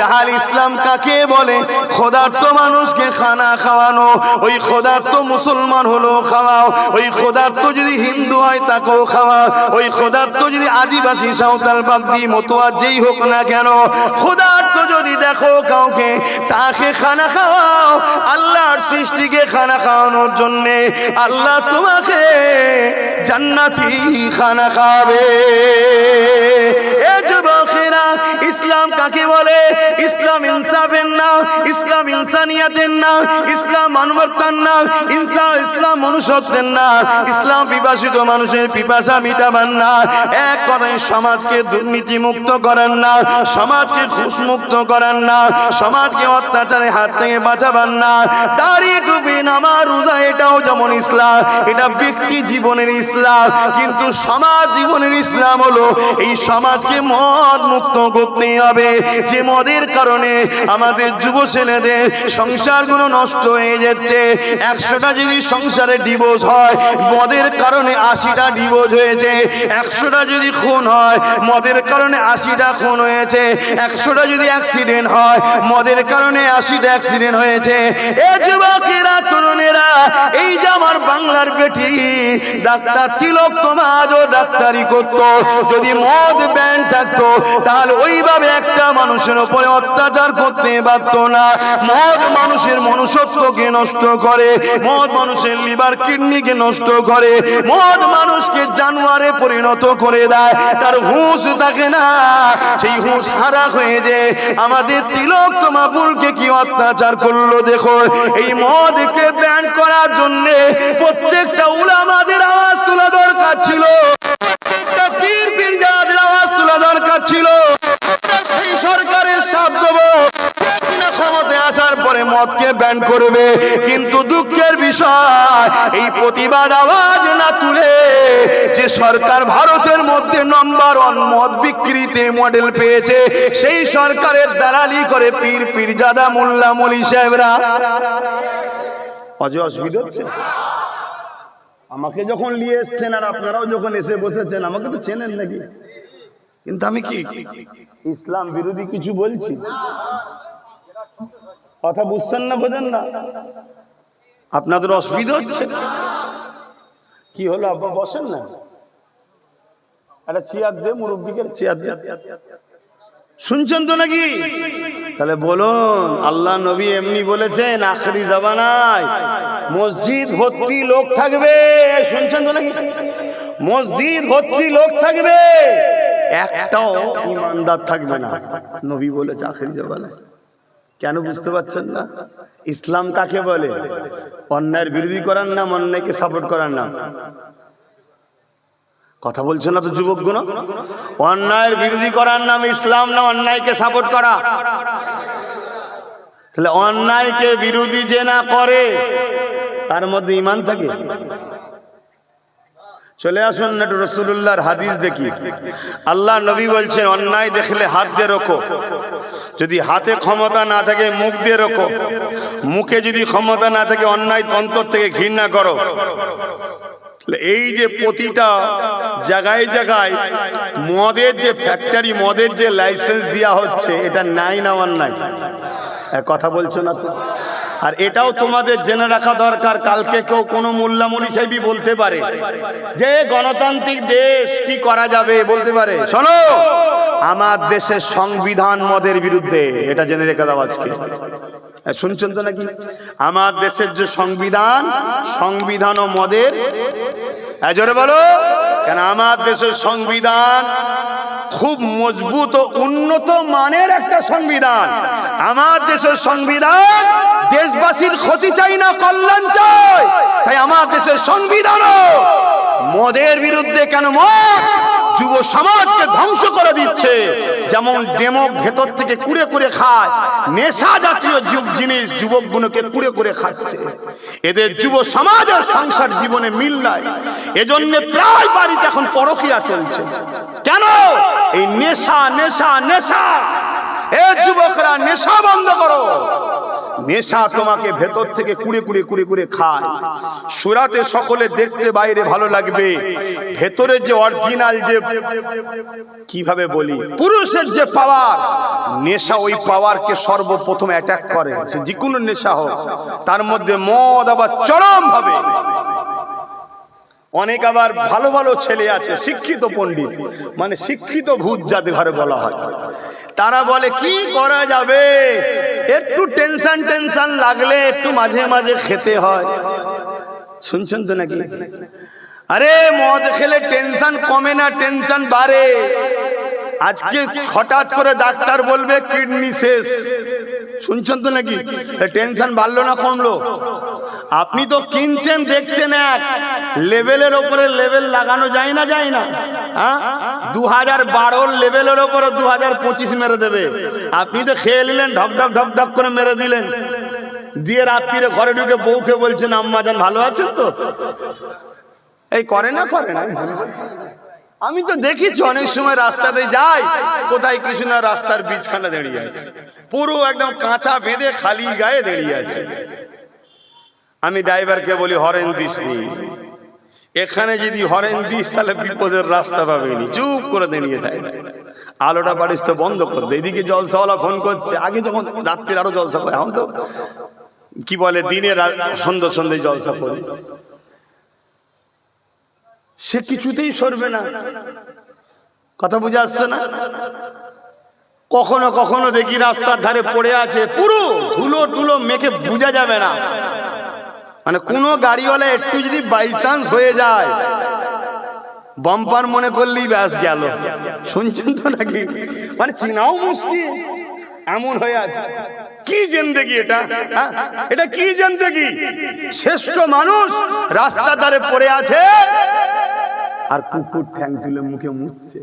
A: তাহলে ইসলাম কাকে বলে? ক্ষুধার্ত মানুষকে খানা খাওয়ানো। ওই ক্ষুধার্ত মুসলমান হলো খাওয়াও, ওই ক্ষুধার্ত যদি হিন্দু হয় তাকেও খাওয়াও, ওই ক্ষুধার্ত যদি আদিবাসী সাঁওতাল বাগদি মতুয়া যেই হোক না কেন, ক্ষুধার্ত যদি দেখো কাউকে তাকে খানা খাওয়াও। আল্লাহর সৃষ্টিকে খানা খাওয়ানোর জন্যে আল্লাহ তোমাকে জান্নাতি খানা খাবে। এ যুবকেরা, ইসলাম কাকে বলে? ইসলাম ইনসাফের নাম, ইসলাম ইনসানিয়াতের নাম, ইসলাম মানবতার নাম, ইসলাম মনুষ্যত্বের নাম, ইসলাম পিপাসিত মানুষের পিপাসা মিটাবার না। এক কথায় সমাজকে দুর্নীতি মুক্ত করার না, সমাজকে ঘুষ মুক্ত করার না, সমাজকে অত্যাচারের হাত থেকে বাঁচাবার না। দাড়ি টুপি নামাজ রোজা এটাও যেমন ইসলাম, এটা ব্যক্তি জীবনের ইসলাম, কিন্তু সমাজ জীবনের ইসলাম হলো এই সমাজকে মদ মুক্ত করতে হবে। যে মদের কারণে আমাদের যুব ছেলেদের সংসারগুলো নষ্ট হয়ে যাচ্ছে। 100টা যদি সংসারে ডিভোর্স হয়, মদের কারণে 80টা ডিভোর্স হয়েছে। 100টা যদি খুন হয়, মদের কারণে 80টা খুন হয়েছে। 100টা যদি অ্যাক্সিডেন্ট হয়, মদের কারণে 80টা অ্যাক্সিডেন্ট হয়েছে। এ যুবকেরা, তরুণেরা, এই যে আমার বাংলার বেটি ডাক্তার তিলক তোমাজও ডাক্তারি করত, যদি মদ ব্যান থাকতো তাহলে ওইভাবে একটা মানুষের উপরে অত্যাচার করতে পারত না। মদ মানুষের মনুষ্যত্বকে নষ্ট করে, মদ মানুষের লিভার কিডনিকে নষ্ট করে, মদ মানুষকে জানোয়ারে পরিণত করে দেয়। তার হুঁশ থাকে না, সেই হুঁশ হারা হয়ে যায়। আমাদের তিলক তোমাবুলকে কি অত্যাচার করলো দেখো। এই মদকে ব্যান করার জন্য প্রত্যেকটা উলামাদের আওয়াজ তোলা দরকার ছিল, প্রত্যেকটা পীর পীরজাদের আওয়াজ তোলা দরকার ছিল। সেই সরকারের সাথ দেবো ক্ষমতায় আসার পরে মদকে ব্যান করবে, কিন্তু দুঃখের বিষয় এই প্রতিবাদ আওয়াজ না তুলে যে সরকার ভারতের মধ্যে নম্বর 1 মদ বিক্রিতে মডেল পেয়েছে, সেই সরকারের দালালি করে পীর পীরজাদা মোল্লা মলি সাহেবরা। অসুবিধা হচ্ছে? আমাকে যখন নিয়ে এসছেন আর আপনারাও যখন এসে বসেছেন, আমাকে তো চেনেন নাকি? কিন্তু আমি কি ইসলাম বিরোধী কিছু বলছি? কথা বুঝছেন না, বোঝেন না? আপনাদের অসুবিধা হচ্ছে? কি হলো আব্বা, বসেন না, একটা চেয়ার দে, মুরব্বিকে চেয়ার দে। শুনছেন তো নাকি? তাহলে বলুন, আল্লাহ নবী এমনি বলেছেন আখরি জামানায় মসজিদ ভর্তি লোক থাকবে। শুনছেন তো নাকি? মসজিদ ভর্তি লোক থাকবে, একটাও ইমানদার থাকবে না। নবী বলেছে আখরি জামানায়। কেন বুঝতে পারছেন না? ইসলাম কাকে বলে? অন্যায়ের বিরোধী করার নাম, অন্যায়কে সাপোর্ট করার নাম। কথা বলছো না তো যুবকগুলো? অন্যায়ের বিরোধী করার নাম ইসলাম না অন্যায়কে সাপোর্ট করা? তাহলে অন্যায়কে বিরোধী যে না করে তার মধ্যে ঈমান থাকে? চলে আসুন না একটু রাসূলুল্লাহর হাদিস দেখি। আল্লাহ নবী বলছেন অন্যায় দেখলে হাত দিয়ে রোখো, যদি হাতে ক্ষমতা না থাকে মুখ দিয়ে রোখো, মুখে যদি ক্ষমতা না থাকে অন্যায় অন্তর থেকে ঘৃণা করো। এই যে প্রতিটা জায়গায় জায়গায় মদের যে ফ্যাক্টরি, মদের যে লাইসেন্স দেওয়া হচ্ছে, এটা নাই না অন্যায়? কথা বলছো না তো? আর এটাও তোমাদের জেনে রাখা দরকার, কালকে কেউ কোনো মোল্লা মৌলভী সাহেবই বলতে পারে যে গণতান্ত্রিক দেশ, কি করা যাবে বলতে পারে। শোনো, আমার দেশের সংবিধান মদের বিরুদ্ধে, এটা জেনে রেখে দাও আজকে। শুনছেন তো নাকি? আমার দেশের যে সংবিধান, সংবিধান ও মদের, জোরে বলো কেন? আমার দেশের সংবিধান খুব মজবুত ও উন্নত মানের একটা সংবিধান। আমার দেশের সংবিধান দেশবাসীর ক্ষতি চাই না, কল্যাণ চাই। তাই আমার দেশের সংবিধানও মদের বিরুদ্ধে। কেন? মদ যুব সমাজকে ধ্বংস করে দিচ্ছে। যেমন ডেমক ভেতর থেকে কুড়ে কুড়ে খায়, নেশা জাতীয় জিনিস যুবকগুলোকে কুড়ে কুড়ে খাচ্ছে। এদের যুব সমাজ আর সংসার জীবনে মিল নাই। এজন্য প্রায় বাড়িতে এখন পরকীয়া চলছে। কেন? এই নেশা নেশা নেশা। এ যুবকরা, নেশা বন্ধ করো। নেশা তোমাকে ভেতর থেকে কুড়ে কুড়ে কুড়ে কুড়ে খায়। সূরাতে সকলে দেখতে বাইরে ভালো লাগবে, ভেতরে যে অরিজিনাল যে কিভাবে বলি পুরুষের যে পাওয়ার, নেশা ওই পাওয়ারকে সর্বপ্রথম অ্যাটাক করে। সে যে কোনো নেশা হোক, তার মধ্যে মদ আবার চরম ভাবে। অনেক আবার ভালো ভালো ছেলে আছে শিক্ষিত পণ্ডিত, মানে শিক্ষিত ভূত যাদের ঘরে বলা হয়, তারা বলে কি করা যাবে, একটু টেনশন টেনশন লাগলে একটু মাঝে মাঝে খেতে হয়। শুনছেন তো নাকি? আরে মদ খেলে টেনশন কমে না, টেনশন বাড়ে। আজকে হঠাৎ করে ডাক্তার বলবে কিডনি শেষ, শুনছেন তো নাকি? টেনশন বাড়লো না কমলো? আপনি তো কিনছেন দেখছেন, এক লেভেলের ওপরে লেভেল লাগানো যায় না, যায় না? হ্যাঁ, 2012 লেভেলের ওপরে 2025 মেরে দেবে। আপনি তো খেয়ে নিলেন, ঢক ঢক ঢক ঢক করে মেরে দিলেন, দিয়ে রাত্রিরে ঘরে ঢুকে বউকে বলছেন আম্মা জান ভালো আছেন তো? এই করে না, করে না? আমি তো দেখেছি অনেক সময় রাস্তাতে যাই, কোথায় কিছু না রাস্তার বীজখানা দাঁড়িয়ে আছে, পুরো একদম কাঁচা বেঁধে খালি গায়ে দাঁড়িয়ে আছে। আমি ড্রাইভারকে বলি হরেন দিস নি, এখানে যদি হরেন দিস তাহলে বিপদের রাস্তা পাবেনি, চুপ করে দাঁড়িয়ে থাকে। আলোটা বাড়িস তো বন্ধ করে দে। এদিকে জলসাওয়ালা ফোন করছে, আগে যখন রাত্রির আরো জলসা করে, এখন তো কি বলে দিনে সন্ধ্যে সন্ধ্যে জলসা করে। সে কিছুতেই সরবে না, কথা বুঝে আসছে না? কখনো কখনো দেখি রাস্তার ধারে পড়ে আছে, পুরো ধুলো টুলো মেখে বোঝা যাবে না, মানে কোনো গাড়িওয়ালা একটু যদি বাই চান্স হয়ে যায়, বাম্পার মনে করলেই ব্যাস গেল। শুনছেন তো নাকি? মানে চিনাও মুশকিল, এমন হয়ে আছে। কি জিন্দেগি এটা? এটা কি জিন্দেগি? শ্রেষ্ঠ মানুষ রাস্তার ধারে পড়ে আছে আর কুকুর ঠ্যাং তুলে মুখে মুছছে,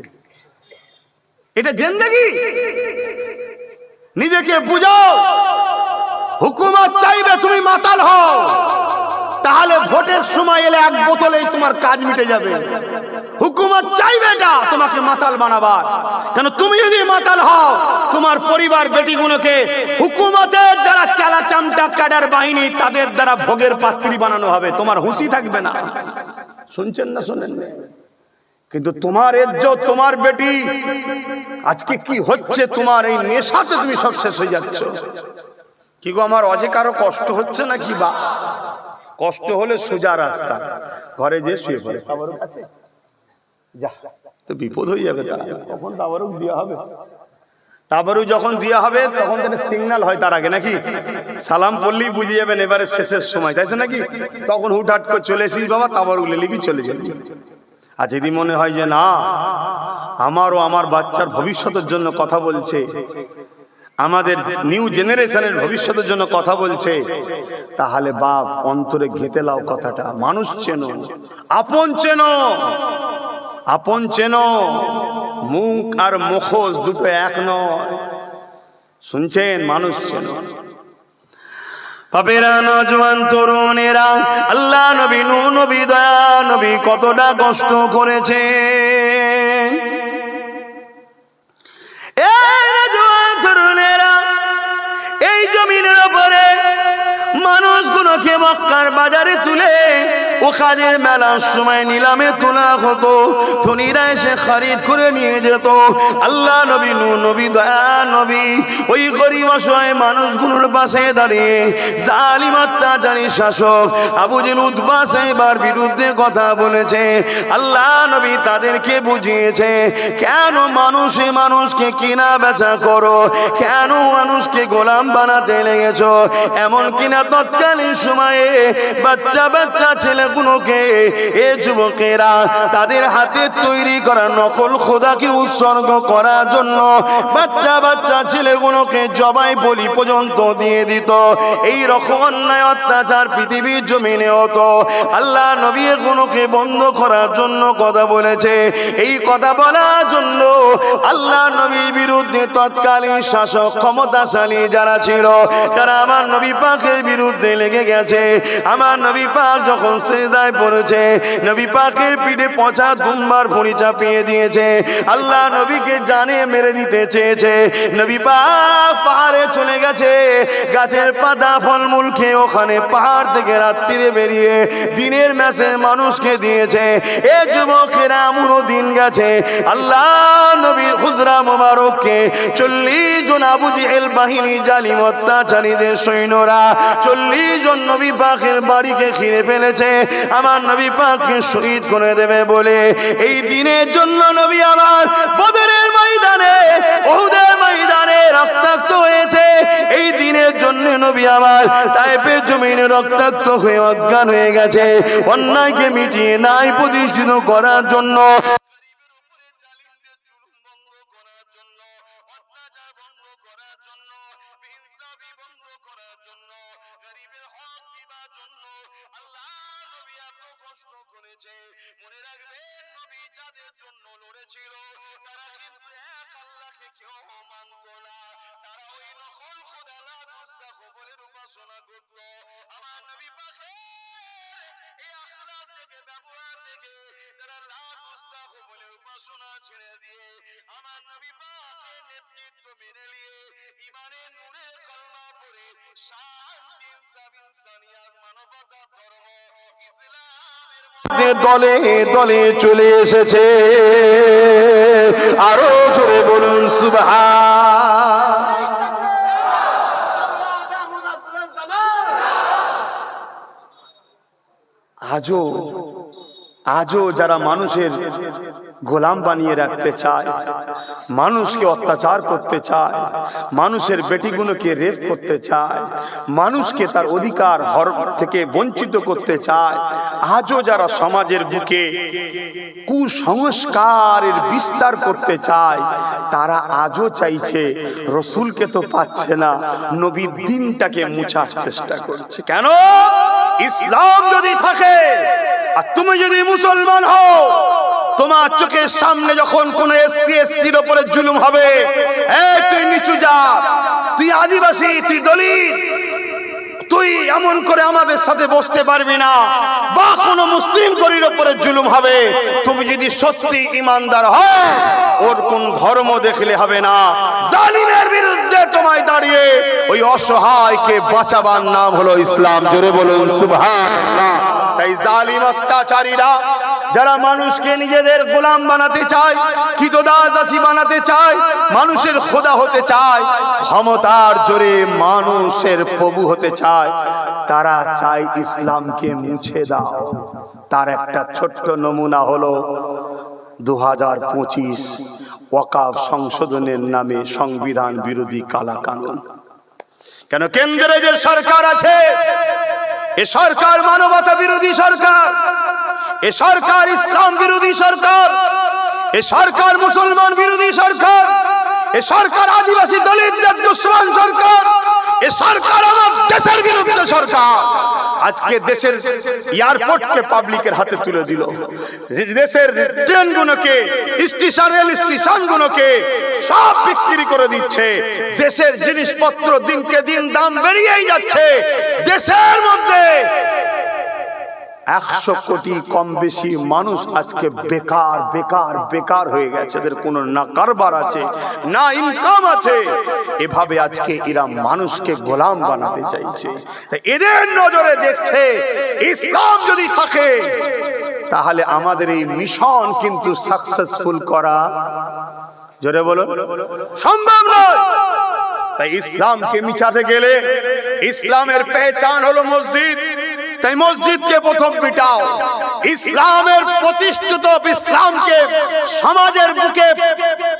A: এটা জিন্দেগি? নিজেকে বুঝাও। হুকুমত চাইবে তুমি মাতাল হও, তাহলে ভোটের সময় এলে এক বোতলেই তোমার কাজ মিটে যাবে। হুকুমত চাইবে না তোমাকে মাতাল বানাবার, কেন তুমি যদি মাতাল হও তোমার পরিবার বেটিগুলোকে হুকুমতের যারা চালা চামটা ক্যাডার বাহিনী তাদের দ্বারা ভোগের পাত্রী বানানো হবে, তোমার হুঁশি থাকবে না। শুনছেন না শোনেন? কিন্তু তোমার ইজ্জত, তোমার বেটি আজকে কি হচ্ছে, তোমার এই নেশাতে তুমি সব শেষ হয়ে যাচ্ছ। কি গো, আমার অজে কারো কষ্ট হচ্ছে নাকি? বা কষ্ট হলে সোজা রাস্তা, ঘরে যে শুয়ে পড়ে, তাবারুক আছে যা, তো বিপদ হয়ে যাবে। তারা কখন তাবারুক দেওয়া হবে? তাবারুক যখন দেওয়া হবে তখন তাদের সিগন্যাল হয় তার আগে নাকি? সালাম পড়লেই বুঝে যাবেন এবারে শেষের সময়, তাই তো নাকি? তখন হুটহাট করে চলে এসিস বাবা, তাবারুক লিবি চলে যাবি। আর যদি মনে হয় যে না, আমারও আমার বাচ্চার ভবিষ্যতের জন্য কথা বলছে, আমাদের নিউ জেনারেশনের ভবিষ্যতের জন্য কথা বলছে, তাহলে বাপ অন্তরে ঘেঁটে লাও কথাটা। মানুষ চেনো, আপন চেনো, আপন চেনো। মুখ আর মুখোশ দুটো এক নয়, শুনছেন? মানুষ চেনো। বাপেরা, নজওয়ান তরুণেরা, আল্লাহ নবী, নূহ নবী, দয়া নবী কতটা কষ্ট করেছে। এই নজওয়ান তরুণেরা, এই জমিনের উপরে মানুষগুলোকে মক্কার বাজারে তুলে ও কাজের মেলার সময় নিলামে তোলা হতো, ধনীরা এসে খরিদ করে নিয়ে যেত। আল্লাহ নবী, নূহ নবী, দয়া নবী ওই গরিব অসহায় মানুষগুলোর পাশে দাঁড়িয়ে জালিম অত্যাচারী শাসক আবু জেহেল উতবা সাহেবের বিরুদ্ধে কথা বলেছে। আল্লাহ নবী তাদেরকে বুঝিয়েছে, কেন মানুষে মানুষকে কিনা বেচা করো, কেন মানুষকে গোলাম বানাতে লেগেছো। এমন কিনা তৎকালীন সময়ে বাচ্চা বাচ্চা ছেলেগুলোকে, এ যুবকেরা তাদের হাতে তৈরি করা নকল খোদাকে উৎসর্গ করার জন্য বাচ্চা বাচ্চা ছেলেগুলোকে জবাই বলি পর্যন্ত দিয়ে দিত। এই রকম অন্যায় অত্যাচার পৃথিবীর জমিনে হতো। আল্লাহ নবী এগুলোকে বন্ধ করার জন্য কথা বলেছে। এই কথা বলার জন্য আল্লাহ নবীর বিরুদ্ধে তৎকালীন শাসক ক্ষমতাশালী যারা ছিল, তারা আমার নবী পাকের বিরুদ্ধে লেগে গেছে। আমার নবী পাক যখন সিজদায় পড়েছে, নবী পাকের পিঠে পচা দুম্বার ভুঁড়ি চাপিয়ে দিয়েছে। আল্লাহ নবীকে জানে মেরে দিতে চেয়েছে। নবী পাক পাহাড়ে চলে গেছে, গাছের পাতা ফলমূল খেয়ে ওখানে পাহাড় থেকে রাত্রিরে বেরিয়ে দিনের ম্যাসে মানুষকে দিয়েছে। এ যুবকেরা এমনও দিন গেছে আল্লাহ নবীর হুজরা মোবারককে 40 জন আবু জেহেল বাহিনী জালিম অত্যাচারীদের সৈন্যরা 40 জন নবী পাকের বাড়িকে ঘিরে ফেলেছে। আমার নবী পাককে শহীদ করে দেবে বলে এই দিনের জন্য নবী আমার বদরের ময়দানে উহুদের ময়দানে রক্তাক্ত হয়েছে। এই দিনের জন্য নবী আমার তায়েফের জমিনে রক্তাক্ত হয়ে অজ্ঞান হয়ে গেছে। অন্যায়কে মিটিয়ে নাই প্রতিষ্ঠিত করার জন্য, মনে রাখবেন নবী যাদের জন্য লড়েছিল তারা কিন্তু এক আল্লাহকে কেউ মানত না। তারা ওই নখল খোদা লাদুসা খবরের উপাসনা করত। আমার নবী পাকের এই আখলাক থেকে ব্যবহার থেকে তারা লাদুসা খবরের উপাসনা ছেড়ে দিয়ে আমার নবী পাকের নেতৃত্ব মেনে নিয়ে ইমানের নূরে কলমা পড়ে শান্তি ইনসানিয়াত মানবতা ধর্ম ইসলামের দলে দলে চলে এসেছে। আরো জোরে বলুন সুবহান। আজও যারা মানুষের গোলাম বানিয়ে রাখতে চায়, মানুষকে অত্যাচার করতে চায়, মানুষের বেটিগুলোকে রেপ করতে চায়, মানুষকে তার অধিকার থেকে বঞ্চিত করতে চায়, আজও যারা সমাজের বুকে কুসংস্কারের বিস্তার করতে চায়, তারা আজও চাইছে রসুলকে তো পাচ্ছে না, নবীর দিনটাকে মুছার চেষ্টা করছে। কেন? ইসলাম যদি থাকে আর তুমি যদি মুসলমান হও, তোমার চোখের সামনে যখন কোন এসসি এসটির উপরে জুলুম হবে, এই তুই নিচু জাত, তুই আদিবাসী, তুই দলিত, তুই এমন করে আমাদের সাথে বসতে পারবি না, বা কোন মুসলিম করির উপরে জুলুম হবে, তুমি যদি সত্যি ইমানদার হও ওর কোন ধর্ম দেখলে হবে না, জালিমের বিরুদ্ধে তোমায় দাঁড়িয়ে ওই অসহায়কে বাঁচাবার নাম হলো ইসলাম। জোরে বলুন সুবহানাল্লাহ। তাই জালিম অত্যাচারীরা যারা মানুষকে নিজেদের গোলাম বানাতে চায়, কৃতদাসী বানাতে চায়, মানুষের খোদা হতে চায়, ক্ষমতার জোরে মানুষের প্রভু হতে চায়, তারা চায় ইসলামকে মুছে দাও। তার একটা ছোট্ট নমুনা হলো 2025 ওয়াকফ সংশোধনের নামে সংবিধান বিরোধী কালা কানুন। কেন? কেন্দ্রে যে সরকার আছে এ সরকার মানবতা বিরোধী সরকার, এ সরকার ইসলাম বিরোধী সরকার, এ সরকার মুসলমান বিরোধী সরকার, এ সরকার আদিবাসী দলিতদের দুশ্মন সরকার, এ সরকার আমার দেশের বিরুদ্ধে সরকার। আজকে দেশের এয়ারপোর্টকে পাবলিকের হাতে তুলে দিল, দেশের ট্রেনগুলোকে, রেল স্টেশনগুলোকে সব বিক্রি করে দিচ্ছে। দেশের জিনিসপত্র দিনকে দিন দাম বেরিয়েই যাচ্ছে। দেশের মধ্যে 100 কোটি কম বেশি মানুষ আজকে বেকার বেকার বেকার হয়ে গেছে। এদের কোনো না কারবার আছে না ইনকাম আছে। এভাবে আজকে এরা মানুষকে গোলাম বানাতে চাইছে। তাই এদের নজরে দেখছে ইসলাম যদি থাকে তাহলে আমাদের এই মিশন কিন্তু সাকসেসফুল করা, জোরে বলো, সম্ভব নয়। তাই ইসলামকে মিটাতে গেলে ইসলামের পেহচান হলো মসজিদ। তাই মসজিদকে প্রথম মিটাও। ইসলামের প্রতিষ্ঠিত, ইসলামকে সমাজের বুকে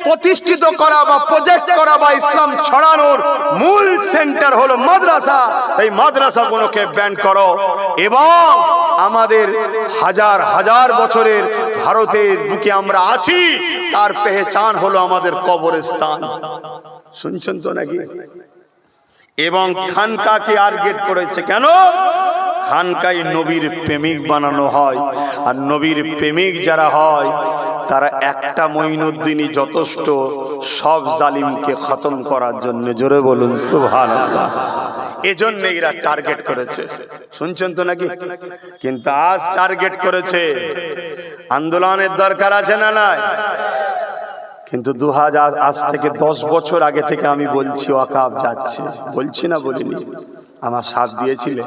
A: প্রতিষ্ঠিত করা বা প্রজেক্ট করা বা ইসলাম ছড়ানোর মূল সেন্টার হলো মাদ্রাসা। এই মাদ্রাসাগুলোকে ব্যান করো এবং আমাদের হাজার হাজার বছরের ভারতের বুকে আমরা আছি তার পেহচান হলো আমাদের কবরস্থান। শুনছেন তো নাকি? এবং খানকাকে টার্গেট করেছে। কেন? খানকায় নবীর প্রেমিক বানানো হয়, আর নবীর প্রেমিক যারা হয় তারা একটা মঈনুদ্দিনই যথেষ্ট সব জালিমকে খতম করার জন্য। জোরে বলুন সুবহানাল্লাহ। এজন্য এরা টার্গেট করেছে। শুনছেন তো নাকি? কিন্তু আজ টার্গেট করেছে। আন্দোলনের দরকার আছে না নাই? কিন্তু আজ থেকে 10 বছর আগে থেকে আমি বলছি ওয়াকাফ যাচ্ছে, বলছি না বলিনি? আমার সাথ দিয়েছিলে?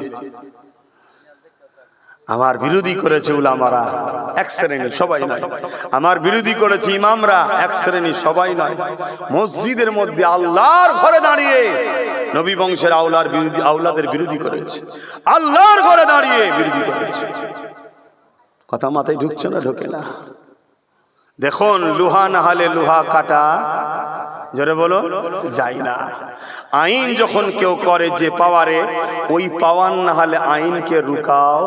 A: আমার বিরোধী করেছে উলামারা এক শ্রেণী, সবাই নয়। আমার বিরোধী করেছে ইমামরা এক শ্রেণী, সবাই নয়। মসজিদের মধ্যে আল্লাহর ঘরে দাঁড়িয়ে নবী বংশের আওলাদের বিরোধী করেছে, আল্লাহর ঘরে দাঁড়িয়ে বিরোধী করেছে। কথা মাথায় ঢুকছে না? ঢোকে না। দেখুন, লোহা না হলে লোহা কাটা, জোরে বলো, যায় না। আইন যখন কেউ করে যে পাওয়ারে, ওই পাওয়ার না হলে আইনকে রুকাও।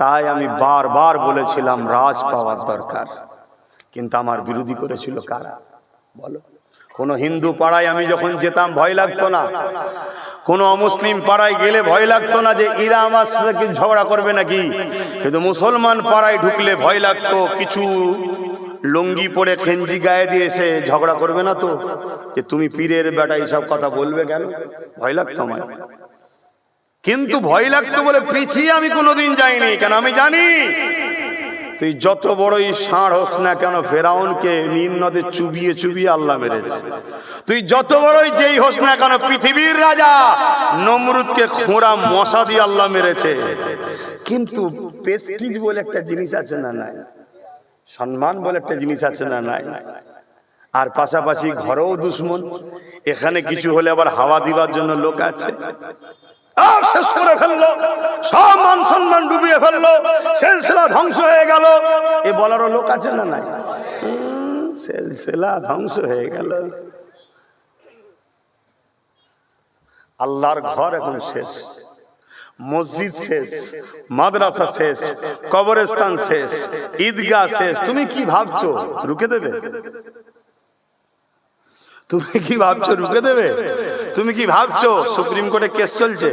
A: তাই আমি বারবার বলেছিলাম রাজ পাওয়ার দরকার, কিন্তু আমার বিরোধী করেছিল কারা বলো? কোন হিন্দু পাড়ায় আমি যখন যেতাম ভয় লাগতো না, কোন অমুসলিম পাড়ায় গেলে ভয় লাগতো না যে এরা আমার সাথে কি ঝগড়া করবে নাকি। কিন্তু মুসলমান পাড়ায় ঢুকলে ভয় লাগতো, কিছু লুঙ্গি পরে খেঞ্জি গায়ে দিয়ে এসে ঝগড়া করবে না তো, যে তুমি পীরের বেটা এইসব কথা বলবে কেন? ভয় লাগতো আমার। কিন্তু ভয় লাগতো বলে পিছিয়ে আমি কোনোদিন যাইনি, কেন আমি জানি তুই যত বড়ই ষাঁড় হোস না কেন, ফেরাউনকে নীল নদে চুবিয়ে চুবিয়ে আল্লাহ মেরেছে। তুই যত বড়ই যেই হোস না কেন, পৃথিবীর রাজা নমরুদকে খোঁড়া মশা দিয়ে আল্লাহ মেরেছে। কিন্তু প্রেস্টিজ বলে একটা জিনিস আছে না নাই? সম্মান বলে একটা জিনিস আছে না নাই? আর পাশাপাশি ঘরেও দুশ্মন। এখানে কিছু হলে আবার হাওয়া দিবার জন্য লোক আছে, শেষ করে ফেললো, সব মান সম্মান ডুবিয়ে ফেললো, সিলসিলা ধ্বংস হয়ে গেল, এ বলারও লোক আছে না নাই? সিলসিলা ধ্বংস হয়ে গেল। আল্লাহর ঘর এখন শেষ, মসজিদ শেষ, মাদ্রাসা শেষ, কবরস্থান শেষ, ঈদগাহ শেষ। তুমি কি ভাবছো রুকে দেবে? তুমি কি ভাবছো রুকে দেবে? তুমি কি ভাবছো সুপ্রিম কোর্টে কেস চলছে?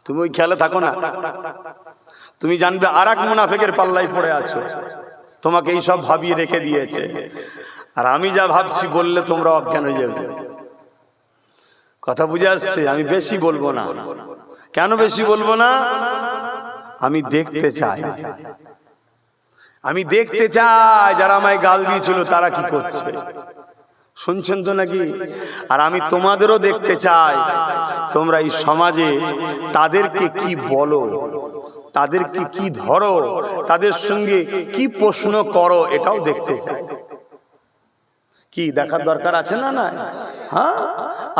A: তুমি ওই খেয়ালে থাকো না। তুমি জানবে আর এক মুনাফিকের পাল্লায় পড়ে আছো, তোমাকে এই সব ভাবিয়ে রেখে দিয়েছে। আর আমি যা ভাবছি বললে তোমরা অজ্ঞান হয়ে যাবে। কথা বুঝে আসছে? আমি বেশি বলবো না। কেন বেশি বলবো না? আমি দেখতে চাই, আমি দেখতে চাই যারা আমায় গাল দিয়েছিল তারা কি করছে, শুনছেন তো নাকি? আর আমি তোমাদেরও দেখতে চাই তোমরা এই সমাজে তাদেরকে কি বলো, তাদেরকে কি ধরো, তাদের সঙ্গে কি প্রশ্ন করো, এটাও দেখতে চাই। কি দেখার দরকার আছে না? না, হ্যাঁ।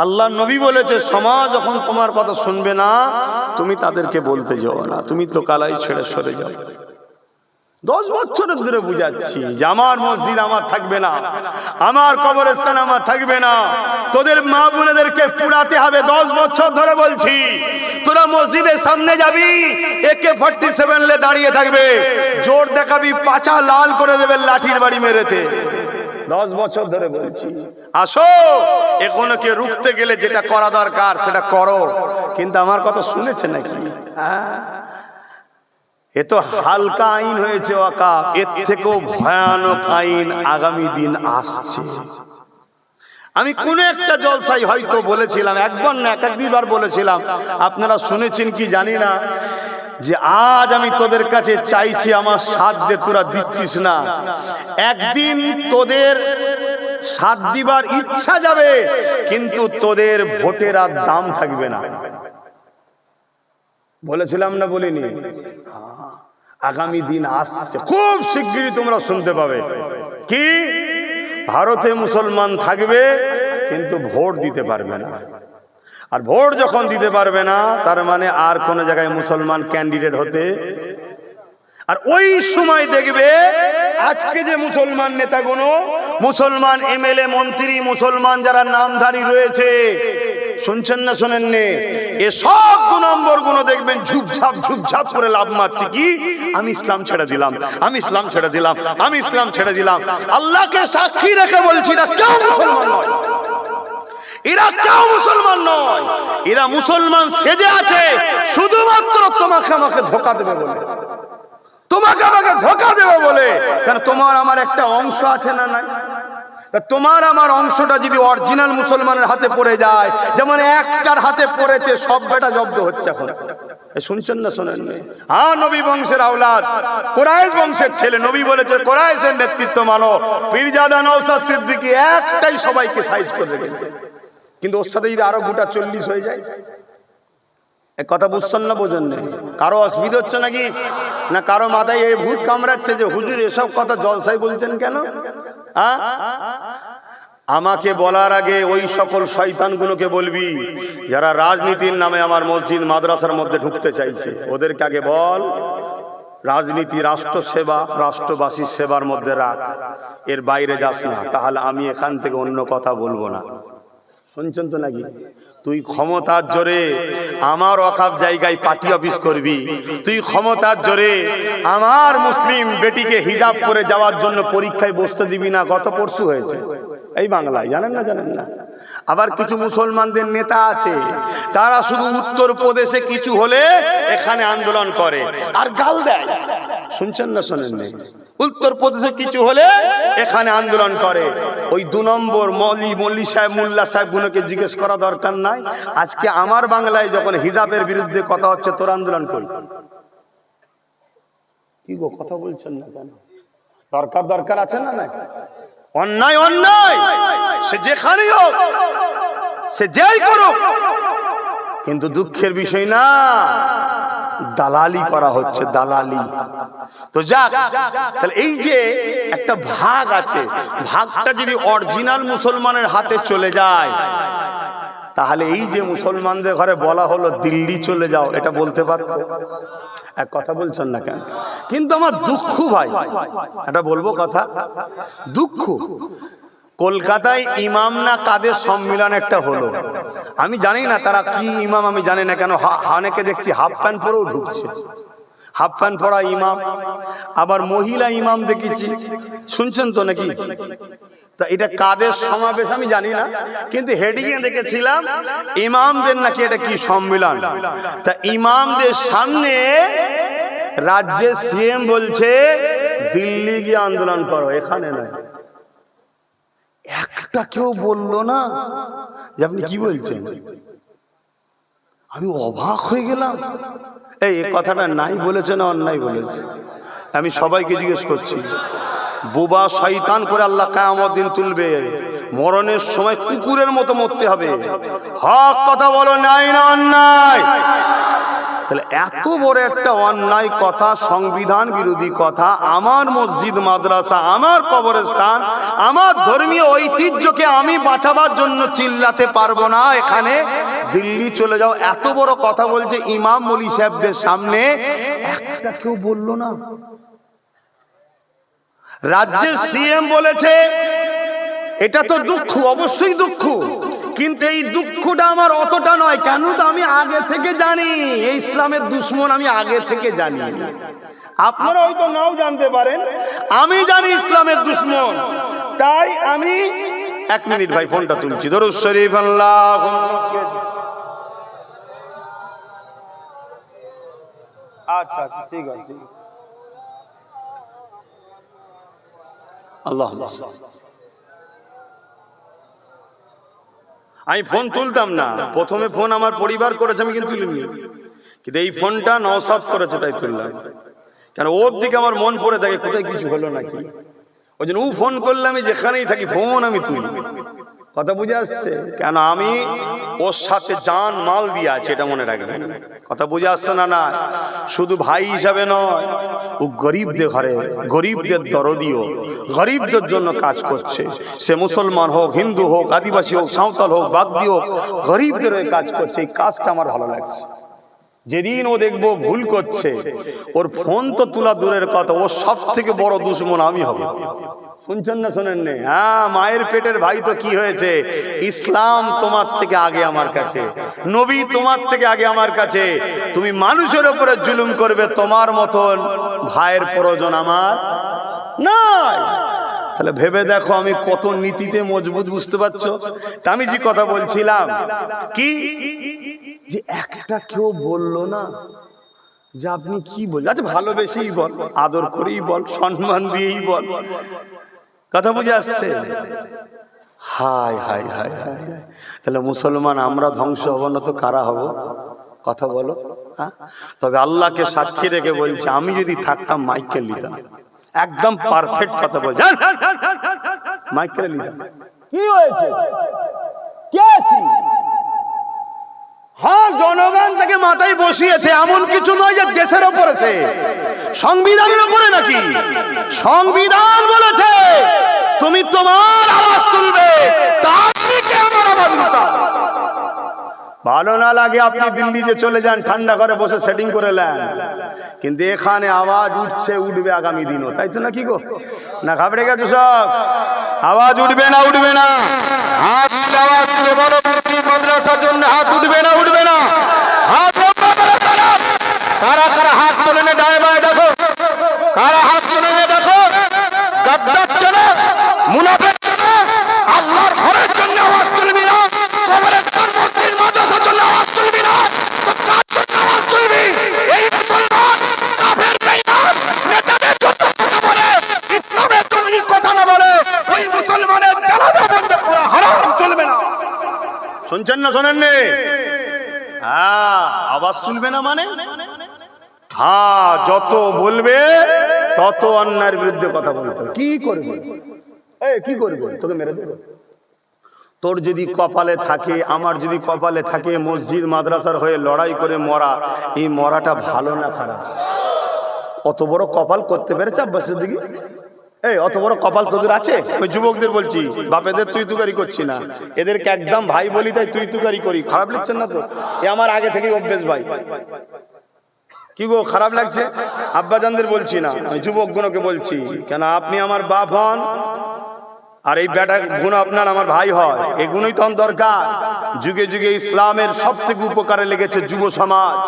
A: আল্লাহ নবী বলেছে সমাজ যখন তোমার কথা শুনবে না, তুমি তাদেরকে বলতে যাও না, তুমি লোকালয় ছেড়ে সরে যাও। 10 বছর ধরে বুঝাচ্ছি যে আমার মসজিদ আমার থাকবে না, আমার কবরস্থান আমার থাকবে না, তোদের মা বোনেদেরকে পুরাতে হবে। 10 বছর ধরে বলছি, তোরা মসজিদের সামনে যাবি, AK-47 লে দাঁড়িয়ে থাকবে, জোর দেখাবি, পাছা লাল করে দেবে লাঠির বাড়ি মেরেতে। 10 বছর ধরে বলছি আসো, এখনকে রুখতে গেলে যেটা করা দরকার সেটা করো। কিন্তু আমার কথা শুনেছে নাকি? এ তো হালকা আইন হয়েছে ওয়াকাফ, এর থেকেও ভয়ানক আইন আগামী দিন আসছে। আমি কোন একটা জলসায় হয়তো বলেছিলাম, একবার না একাধিকবার বলেছিলাম, আপনারা শুনেছেন কি জানি না, যে আজ আমি তোদের কাছে চাইছি আমার সাথ দে, তোরা দিচ্ছিস না। একদিন তোদের সাথ দিবার ইচ্ছা যাবে, কিন্তু তোদের ভোটের আর দাম থাকবে না। বলেছিলাম না বলিনি? আগামী দিন আসছে, খুব শিগগিরই তোমরা শুনতে পাবে। কি? ভারতে মুসলমান থাকবে কিন্তু ভোট দিতে পারবে না। আর ভোট যখন দিতে পারবে না, তার মানে আর কোন জায়গায় মুসলমান ক্যান্ডিডেট হতে। আর ওই সময় দেখবে আজকে যে মুসলমান নেতাগুলো, মুসলমান MLA মন্ত্রী, মুসলমান যারা নামধারী রয়েছে, শুনছেন না শোনেননি, এসব 2 নম্বর গুলো দেখবেন ঝুপঝাপ ঝুপঝাপ করে লাভ মারছে। কি? আমি ইসলাম ছেড়ে দিলাম, আমি ইসলাম ছেড়ে দিলাম, আমি ইসলাম ছেড়ে দিলাম। আল্লাহকে সাক্ষী রেখে বলছি না, কেউ মুসলমান নয়, এরা কেউ মুসলমান নয়। এরা মুসলমান সেজে আছে শুধুমাত্র তোমাকে আমাকে ধোঁকা দেবে বলে, তোমাকে আমাকে ধোঁকা দেবে বলে। কারণ তোমার আমার একটা অংশ আছে না নাই? তোমার আমার অংশটা যদি অরিজিনাল মুসলমানের হাতে পড়ে যায়, যেমন একটার হাতে পড়েছে, সব বেটা জব্দ হচ্ছে এখন। শুনছেন না শোনেন? হ্যাঁ, নবী বংশের আওলাদ, কুরাইশ বংশের ছেলে। নবী বলেছে কুরাইশের নেতৃত্ব মানো। পীরজাদা নওশাদ সিদ্দিকী একটাই সবাইকে সাইজ করে রেখেছে, কিন্তু ওর সাথে যদি আরো গোটা 40 হয়ে যায়, কথা বুঝছেন না বোঝেন না? কারো অসুবিধা হচ্ছে নাকি? না কারো মাথায় এই ভূত কামড়াচ্ছে যে হুজুর এসব কথা জলসাই বলছেন কেন? আমাকে বলার আগে ওই সকল শয়তানগুলোকে বলবি যারা রাজনীতির নামে আমার মসজিদ মাদ্রাসার মধ্যে ঢুকতে চাইছে, ওদেরকে আগে বল রাজনীতি রাষ্ট্র সেবা, রাষ্ট্রবাসীর সেবার মধ্যে রাখ, এর বাইরে যাস না, তাহলে আমি এখান থেকে অন্য কথা বলবো না। শুনছেন তো নাকি? তুই ক্ষমতার জোরে আমার ওয়াকফ জায়গায় পার্টি অফিস করবি, তুই ক্ষমতার জোরে আমার মুসলিম বেটিকে হিজাব করে যাওয়ার জন্য পরীক্ষায় বসতে দিবি না। গত পরশু হয়েছে এই বাংলায়, জানেন না? জানেন না? আবার কিছু মুসলমানদের নেতা আছে, তারা শুধু উত্তরপ্রদেশে কিছু হলে এখানে আন্দোলন করে আর গাল দেয়। শুনছেন না শোনেন? উত্তরপ্রদেশে কিছু হলে এখানে আন্দোলন করে। ওই 2 নম্বর মৌলী সাহেব, মোল্লা সাহেব গুলোকে জিজ্ঞেস করা দরকার নাই, আজকে আমার বাংলায় যখন হিজাবের বিরুদ্ধে কথা হচ্ছে, তোর আন্দোলন করি কি গো? কথা বলছেন না কেন? দরকার আছে না? নাই? অন্যায় অন্যায়, সে যেখানেই হোক, সে যেই করুক, কিন্তু দুঃখের বিষয় না, দালালি করা হচ্ছে, দালালি। তো যাক, তাহলে এই যে একটা ভাগ আছে, ভাগটা যদি অরিজিনাল মুসলমানের হাতে চলে যায়, তাহলে এই যে মুসলমানদের ঘরে বলা হলো দিল্লি চলে যাও, এটা বলতে পারতো? এক কথা বলছেন না কেন? কিন্তু আমার দুঃখ ভাই, এটা বলবো কথা, দুঃখ, কলকাতায় ইমাম না কাদের সম্মেলন একটা হলো, আমি জানি না তারা কি ইমাম, আমি জানি না কেন অনেকে দেখছি হাফ প্যান্ট পরেও ঢুকছে, হাফ প্যান্ট পরা ইমাম, আবার মহিলা ইমাম দেখেছি। শুনছেন তো নাকি? তা এটা কাদের সমাবেশ আমি জানি না, কিন্তু হেডিং এ দেখেছিলাম ইমামদের নাকি এটা কি সম্মেলন। তা ইমামদের সামনে রাজ্যের সিএম বলছে দিল্লি গিয়ে আন্দোলন করো, এখানে নয়। একটা কেউ বললো না যে আপনি কি বলছেন? আমি অবাক হয়ে গেলাম। এই কথাটা নাই বলেছে না অন্যায় বলেছে? আমি সবাইকে জিজ্ঞেস করছি, বোবা শয়তান করে আল্লাহ কিয়ামত দিন তুলবে, মরণের সময় কুকুরের মতো মরতে হবে। হক কথা বলো, নাই না অন্যায়? তাহলে এত বড় একটা অন্যায় কথা, সংবিধান বিরোধী কথা, আমার মসজিদ মাদ্রাসা, আমার কবরস্থান, আমার ধর্মীয় ঐতিহ্যকে আমি বাঁচাবার জন্য চিল্লাতে পারবো না, এখানে দিল্লি চলে যাও, এত বড় কথা বলছে ইমাম মৌলী সাহেবদের সামনে, একটা কেউ বললো না। রাজ্যের সিএম বলেছে, এটা তো দুঃখ, অবশ্যই দুঃখ, কিন্তু এই দুঃখটা আমার অতটা নয়। কেন? তো আমি আগে থেকে জানি এই ইসলামের দুশ্মন, আমি আগে থেকে জানি। আপনারা হয়তো নাও জানতে পারেন, আমি জানি ইসলামের দুশ্মন, তাই আমি 1 মিনিট ভাই ফোনটা তুলছি। দরুদ শরীফ আল্লাহুম্মা। আচ্ছা আচ্ছা, ঠিক আছে। আল্লাহ, আমি ফোন তুলতাম না, প্রথমে ফোন আমার পরিবার করেছে, আমি কিন্তু তুলিনি, কিন্তু এই ফোনটা নওশাদ করেছে তাই তুললাম। কেন? ওর দিকে আমার মন পড়ে থাকে কোথায় কিছু হলো নাকি, ওই জন্য ও ফোন করলে আমি যেখানেই থাকি ফোন আমি তুলি। কথা বুঝে আসছে? কেন? আমি ওর সাথে জান মাল দিয়ে আছে, এটা মনে রাখবেন। কথা বুঝে আসছে না? না, শুধু ভাই হিসাবে নয়, ও গরিবদের ঘরে, গরিবদের দরদিও, গরিবদের জন্য কাজ করছে। সে মুসলমান হোক, হিন্দু হোক, আদিবাসী হোক, সাঁওতাল হোক, বাগদি হোক, গরিবদের হয়ে কাজ করছে। এই কাজটা আমার ভালো লাগছে। যেদিন ও দেখবো ভুল করছে, ওর ফোন তো তোলা দূরের কথা, ওর সব থেকে বড় দুশ্মন আমি হব। শুনছেন না শোনেন? হ্যাঁ, মায়ের পেটের ভাই তো কি হয়েছে, ইসলাম তোমার থেকে আগে আমার কাছে, নবী তোমার থেকে আগে আমার কাছে। তুমি মানুষের উপরে জুলুম করবে, তোমার মতন ভাইয়ের প্রয়োজন আমার নাই। তাহলে ভেবে দেখো আমি কত নীতিতে মজবুত, বুঝতে পারছো? তা আমি যে কথা বলছিলাম কি, যে একটা কেউ বললো না যে আপনি কি বল, আচ্ছা ভালোবেসেই বল, আদর করেই বল, সম্মান দিয়েই বল, কথা বুঝে আসছে? হায় হায় হায় হায়, তাহলে মুসলমান আমরা ধ্বংস হব না তো কারা হব? কথা বলো। হ্যাঁ, তবে আল্লাহকে সাক্ষী রেখে বলছি, আমি যদি থাকতাম মাইকেল নিতাম। একদম পারফেক্ট কথা বলছি, মাইকেল নিতাম। কি হয়েছে? হ্যাঁ, জনগণ থেকে মাথায় বসিয়েছে, এমন কিছু নয় যে দেশের ওপরে, সংবিধানের উপরে নাকি? সংবিধান বলেছে তুমি তোমার আওয়াজ তুলবে, তার থেকে আমার আওয়াজ উঠা। ভালো না লাগে আপনি দিল্লি যে চলে যান, ঠান্ডা করে বসে সেটিং করে নেন, কিন্তু এখানে আওয়াজ উঠছে, উঠবে আগামী দিনও, তাই তো নাকি গো? না ঘাবড়ে গেছো সব? আওয়াজ উঠবে না? উঠবে না? হাত আওয়াজ তুলে বলো, মাদ্রাসার জন্য হাত উঠবে না? উঠবে না? হাত কারা কারা হাত তুলে নে, ডায় বায় দেখো, কারা হাত তুলে নে দেখো। গাদ্দার চলে, মুনাফিক চলে, আল্লাহর ঘরের জন্য আওয়াজ তুলবি না, কবরস্থান মসজিদ মাদ্রাসার জন্য আওয়াজ তুলবি না, তো কার জন্য আওয়াজ তুলবি? এই মুসলমান কাফের বেঈমান নেতাদের জন্য কথা বলে, ইসলামের জন্য কথা না বলে, ওই মুসলমানের জানাজা বন্ধ করা হারাম, চলবে না। শুনছেন না শোনেননি? হ্যাঁ, আওয়াজ তুলবে না মানে হ্যাঁ, যত বলবে তত অন্যায়ের বিরুদ্ধে কথা বলতে। কি করবে? কি করবে? তোকে মেরে দেবে। তোর যদি কপালে থাকে, আমার যদি কপালে থাকে, মসজিদ মাদ্রাসার হয়ে লড়াই করে মরা, এই মরাটা ভালো না খারাপ? অত বড় কপাল করতে পেরেছে আব্বাসের দিকে? অত বড় কপাল তোদের আছে? আমি যুবকদের বলছি, বাপেদের তুই তুকারি করছি না, এদেরকে একদম ভাই বলি, তাই তুই তুকারি করি। খারাপ লাগছে না তো? এ আমার আগে থেকে অভ্যেস ভাই। কি গো, খারাপ লাগছে? আব্বাজানদের বলছি না, আমি যুবকগুলোকে বলছি। কেন, আপনি আমার বাপ হন, আর এই বেটা গুণ আপনার আমার ভাই হয়, এগুলোই তো দরকার। যুগে যুগে ইসলামের সব থেকে উপকারে লেগেছে যুব সমাজ।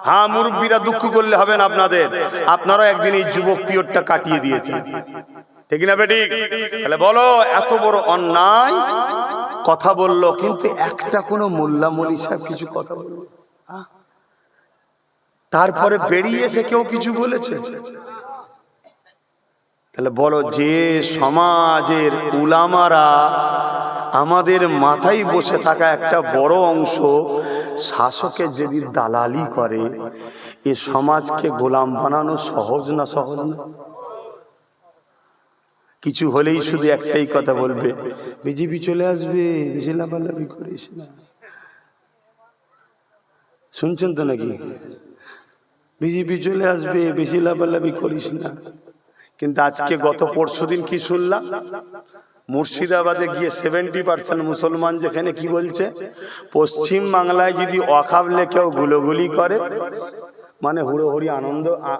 A: হ্যাঁ, মুরব্বীরা দুঃখ করলে হবে না আপনাদের, আপনারা একদিন এই যুবক পিরিয়ডটা কাটিয়ে দিয়েছেন, ঠিক না বেটি? তাহলে বলো, এত বড় অন্যায় কথা বললো, কিন্তু একটা কোনো মোল্লা মলি সাহেব কিছু কথা বললো? তারপরে বেরিয়ে এসে কেউ কিছু বলেছে? তাহলে বলো, যে সমাজের উলামারা আমাদের মাথায় বসে থাকা একটা বড় অংশ শাসকের যদি দালালি করে, এ সমাজকে গোলাম বানানো সহজ না? সহজ না? কিছু হলেই শুধু একটাই কথা বলবে, বিজেপি চলে আসবে, বেশি লাফালাফি করিস না। শুনছেন তো নাকি? বিজেপি চলে আসবে, বেশি লাফালাফি করিস না। কিন্তু আজকে গত পরশুদিন কি শুনলাম, মুর্শিদাবাদে গিয়ে 70% মুসলমান যেখানে কি বলছে, পশ্চিম বাংলায় যদি ওয়াকফ লেখেও গুলোগুলি করে, মানে হুড়োহুড়ি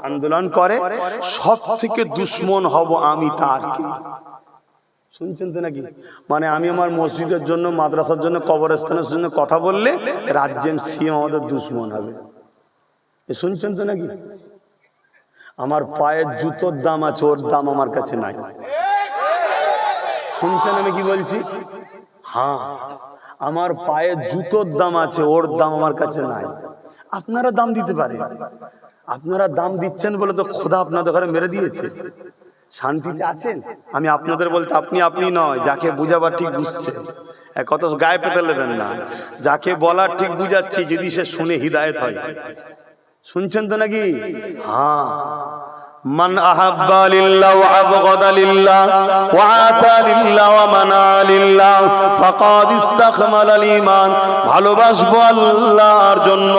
A: আন্দোলন করে, সব থেকে দুশ্মন হব আমি তার। কি শুনছেন তো নাকি? মানে আমি আমার মসজিদের জন্য, মাদ্রাসার জন্য, কবরস্থানের জন্য কথা বললে রাজ্যের সিএম আমাদের দুশ্মন হবে। শুনছেন তো নাকি? আমার পায়ের জুতোর দাম আছে, ওর দাম আমার কাছে নাই। শুনছেন আমি কি বলছি? হ্যাঁ, আমার পায়ের জুতোর দাম আছে, ওর দাম আমার কাছে নাই। আপনারা দাম দিতে পারেন, আপনারা দাম দিচ্ছেন বলে তো খোদা আপনাদের ঘরে মেরে দিয়েছে। শান্তিতে আছেন? আমি আপনাদের বলতে, আপনি আপনি নয়, যাকে বুঝাবার ঠিক বুঝছে, কত গায়ে পেতে নেবেন না। যাকে বলার ঠিক বুঝাচ্ছি, যদি সে শুনে হিদায়েত হয়। শুনছেন তো নাকি? হ্যাঁ, মান আহাব্বা লিল্লাহ ওয়া আবগাদা লিল্লাহ ওয়া আতা লিল্লাহ ওয়া মানা লিল্লাহ ফাকাদ ইসতাকমালাল ঈমান। ভালোবাসবো আল্লাহর জন্য,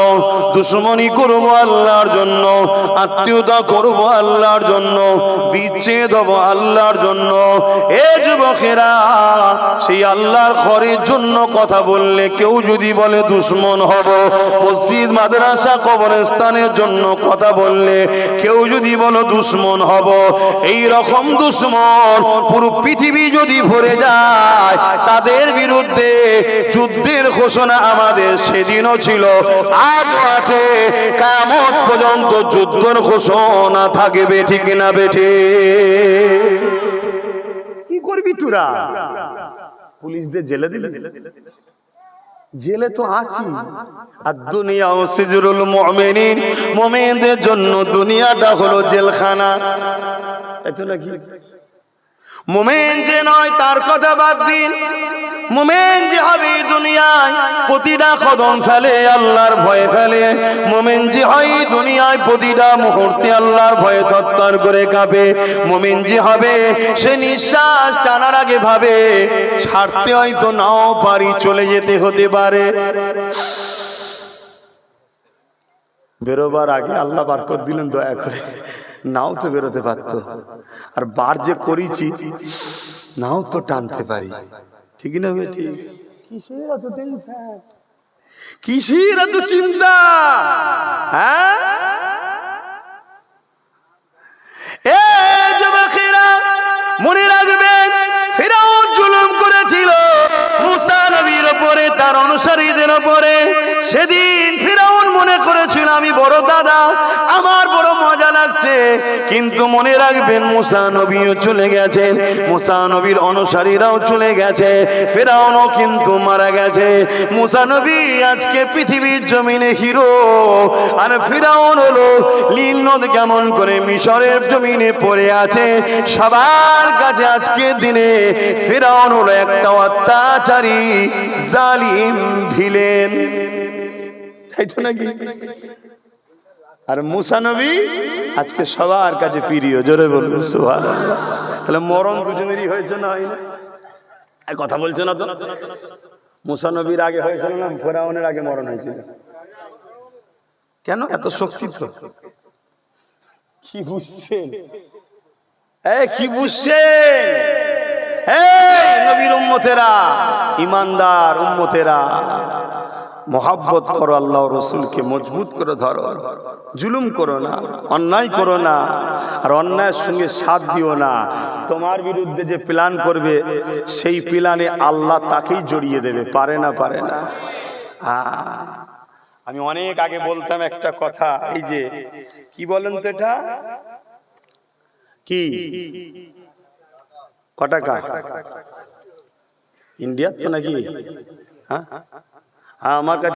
A: দুশমনি করব আল্লাহর জন্য, আত্মীয়তা করব আল্লাহর জন্য, বিচ্ছেদ হব আল্লাহর জন্য। এ যুবকেরা, সেই আল্লাহর ঘরের জন্য কথা বললে কেউ যদি বলে দুশমন হব, মসজিদ মাদ্রাসা কবরস্থানের জন্য কথা বললে কেউ যদি বলো দুশ্মন হব, এই রকম দুশ্মন পুরো পৃথিবী যদি ভরে যায়, তাদের বিরুদ্ধে যুদ্ধের ঘোষণা আমাদের সেদিনও ছিল, আজও আছে, কিয়ামত পর্যন্ত যুদ্ধের ঘোষণা থাকবে, ঠিক না বেঠে? কি করবি তোরা? পুলিশদের জেলে দিলে? জেলে তো আছি। আর দুনিয়া ও সিজরুল মুমিনিন, মুমিনদের জন্য দুনিয়াটা হলো জেলখানা, তাই তো নাকি? মুমিন যে নয় তার কথা বাদ দিন, মুমিন যে হবে দুনিয়ায় প্রতিটা কদম ফেলে আল্লাহর ভয়ে ফেলে, মুমিন যে হয় দুনিয়ায় প্রতিটা মুহূর্তে আল্লাহর ভয়ে থরথর করে কাঁপে, মুমিন যে হবে সে নিঃশ্বাস টানার আগে ভাবে ছাড়তে হয়তো নাও পারি, চলে যেতে হতে পারে। বেরোবার আগে আল্লাহ বারকত দিলেন দয়া করে, নাও তো বেরোতে পারতো, আর বার যে করেছি নাও তো টানতে পারি, ঠিক না বেটি? কিসের এত টেনশন, কিসের এত চিন্তা? হ্যাঁ, এ যুবকেরা মনে রাখবেন, ফিরআউন জুলুম করেছিল মুসা নবীর উপরে, তার অনুসারীদের উপরে। সেদিন ফিরআউন মনে করেছিল আমি বড় দাদা, আমার বড় মজা লাগছে, কিন্তু মনে রাখবেন মুসা নবীও চলে গেছেন, মুসা নবীর অনুসারীরাও চলে গেছে, ফিরআউনও কিন্তু মারা গেছে। মুসা নবী আজকে পৃথিবীর জমিনে হিরো, আর ফিরআউন হলো নীল নদ কেমন করে মিশরের জমিনে পড়ে আছে। সবার কাছে আজকের দিনে ফিরআউন হলো একটা অত্যাচারী জালিম ভিলেন, তাই তো নাকি? আর মুসা নবী আজকে সবার কাছে প্রিয়, জোরে বলুন সুবহানাল্লাহ। তাহলে মরণ দুজনেরই হয়েছে না হয়নি? কথা বলছে না তো? মুসা নবীর আগে হয়েছিল না ফিরআউনের আগে মরণ হয়েছিল? কেন? এত শক্তি তো। কি বুঝছেন? কি বুঝছেন? নবীর উম্মতেরা, ইমানদার উম্মতেরা, মোহাব্বত করো আল্লাহ রসুলকে, মজবুত করে ধরো, জুলুম করো না, অন্যায় করো না, আর অন্যায়ের সঙ্গে সাথ দিও না। তোমার বিরুদ্ধে যে প্ল্যান করবে সেই প্ল্যানে আল্লাহ তাকেই জড়িয়ে দেবে, পারে না? পারে না? আমি অনেক আগে বলতাম একটা কথা, এই যে কি বলেন তো, এটা কি কটাকা ইন্ডিয়ার তো নাকি? হ্যাঁ, আমার কাছে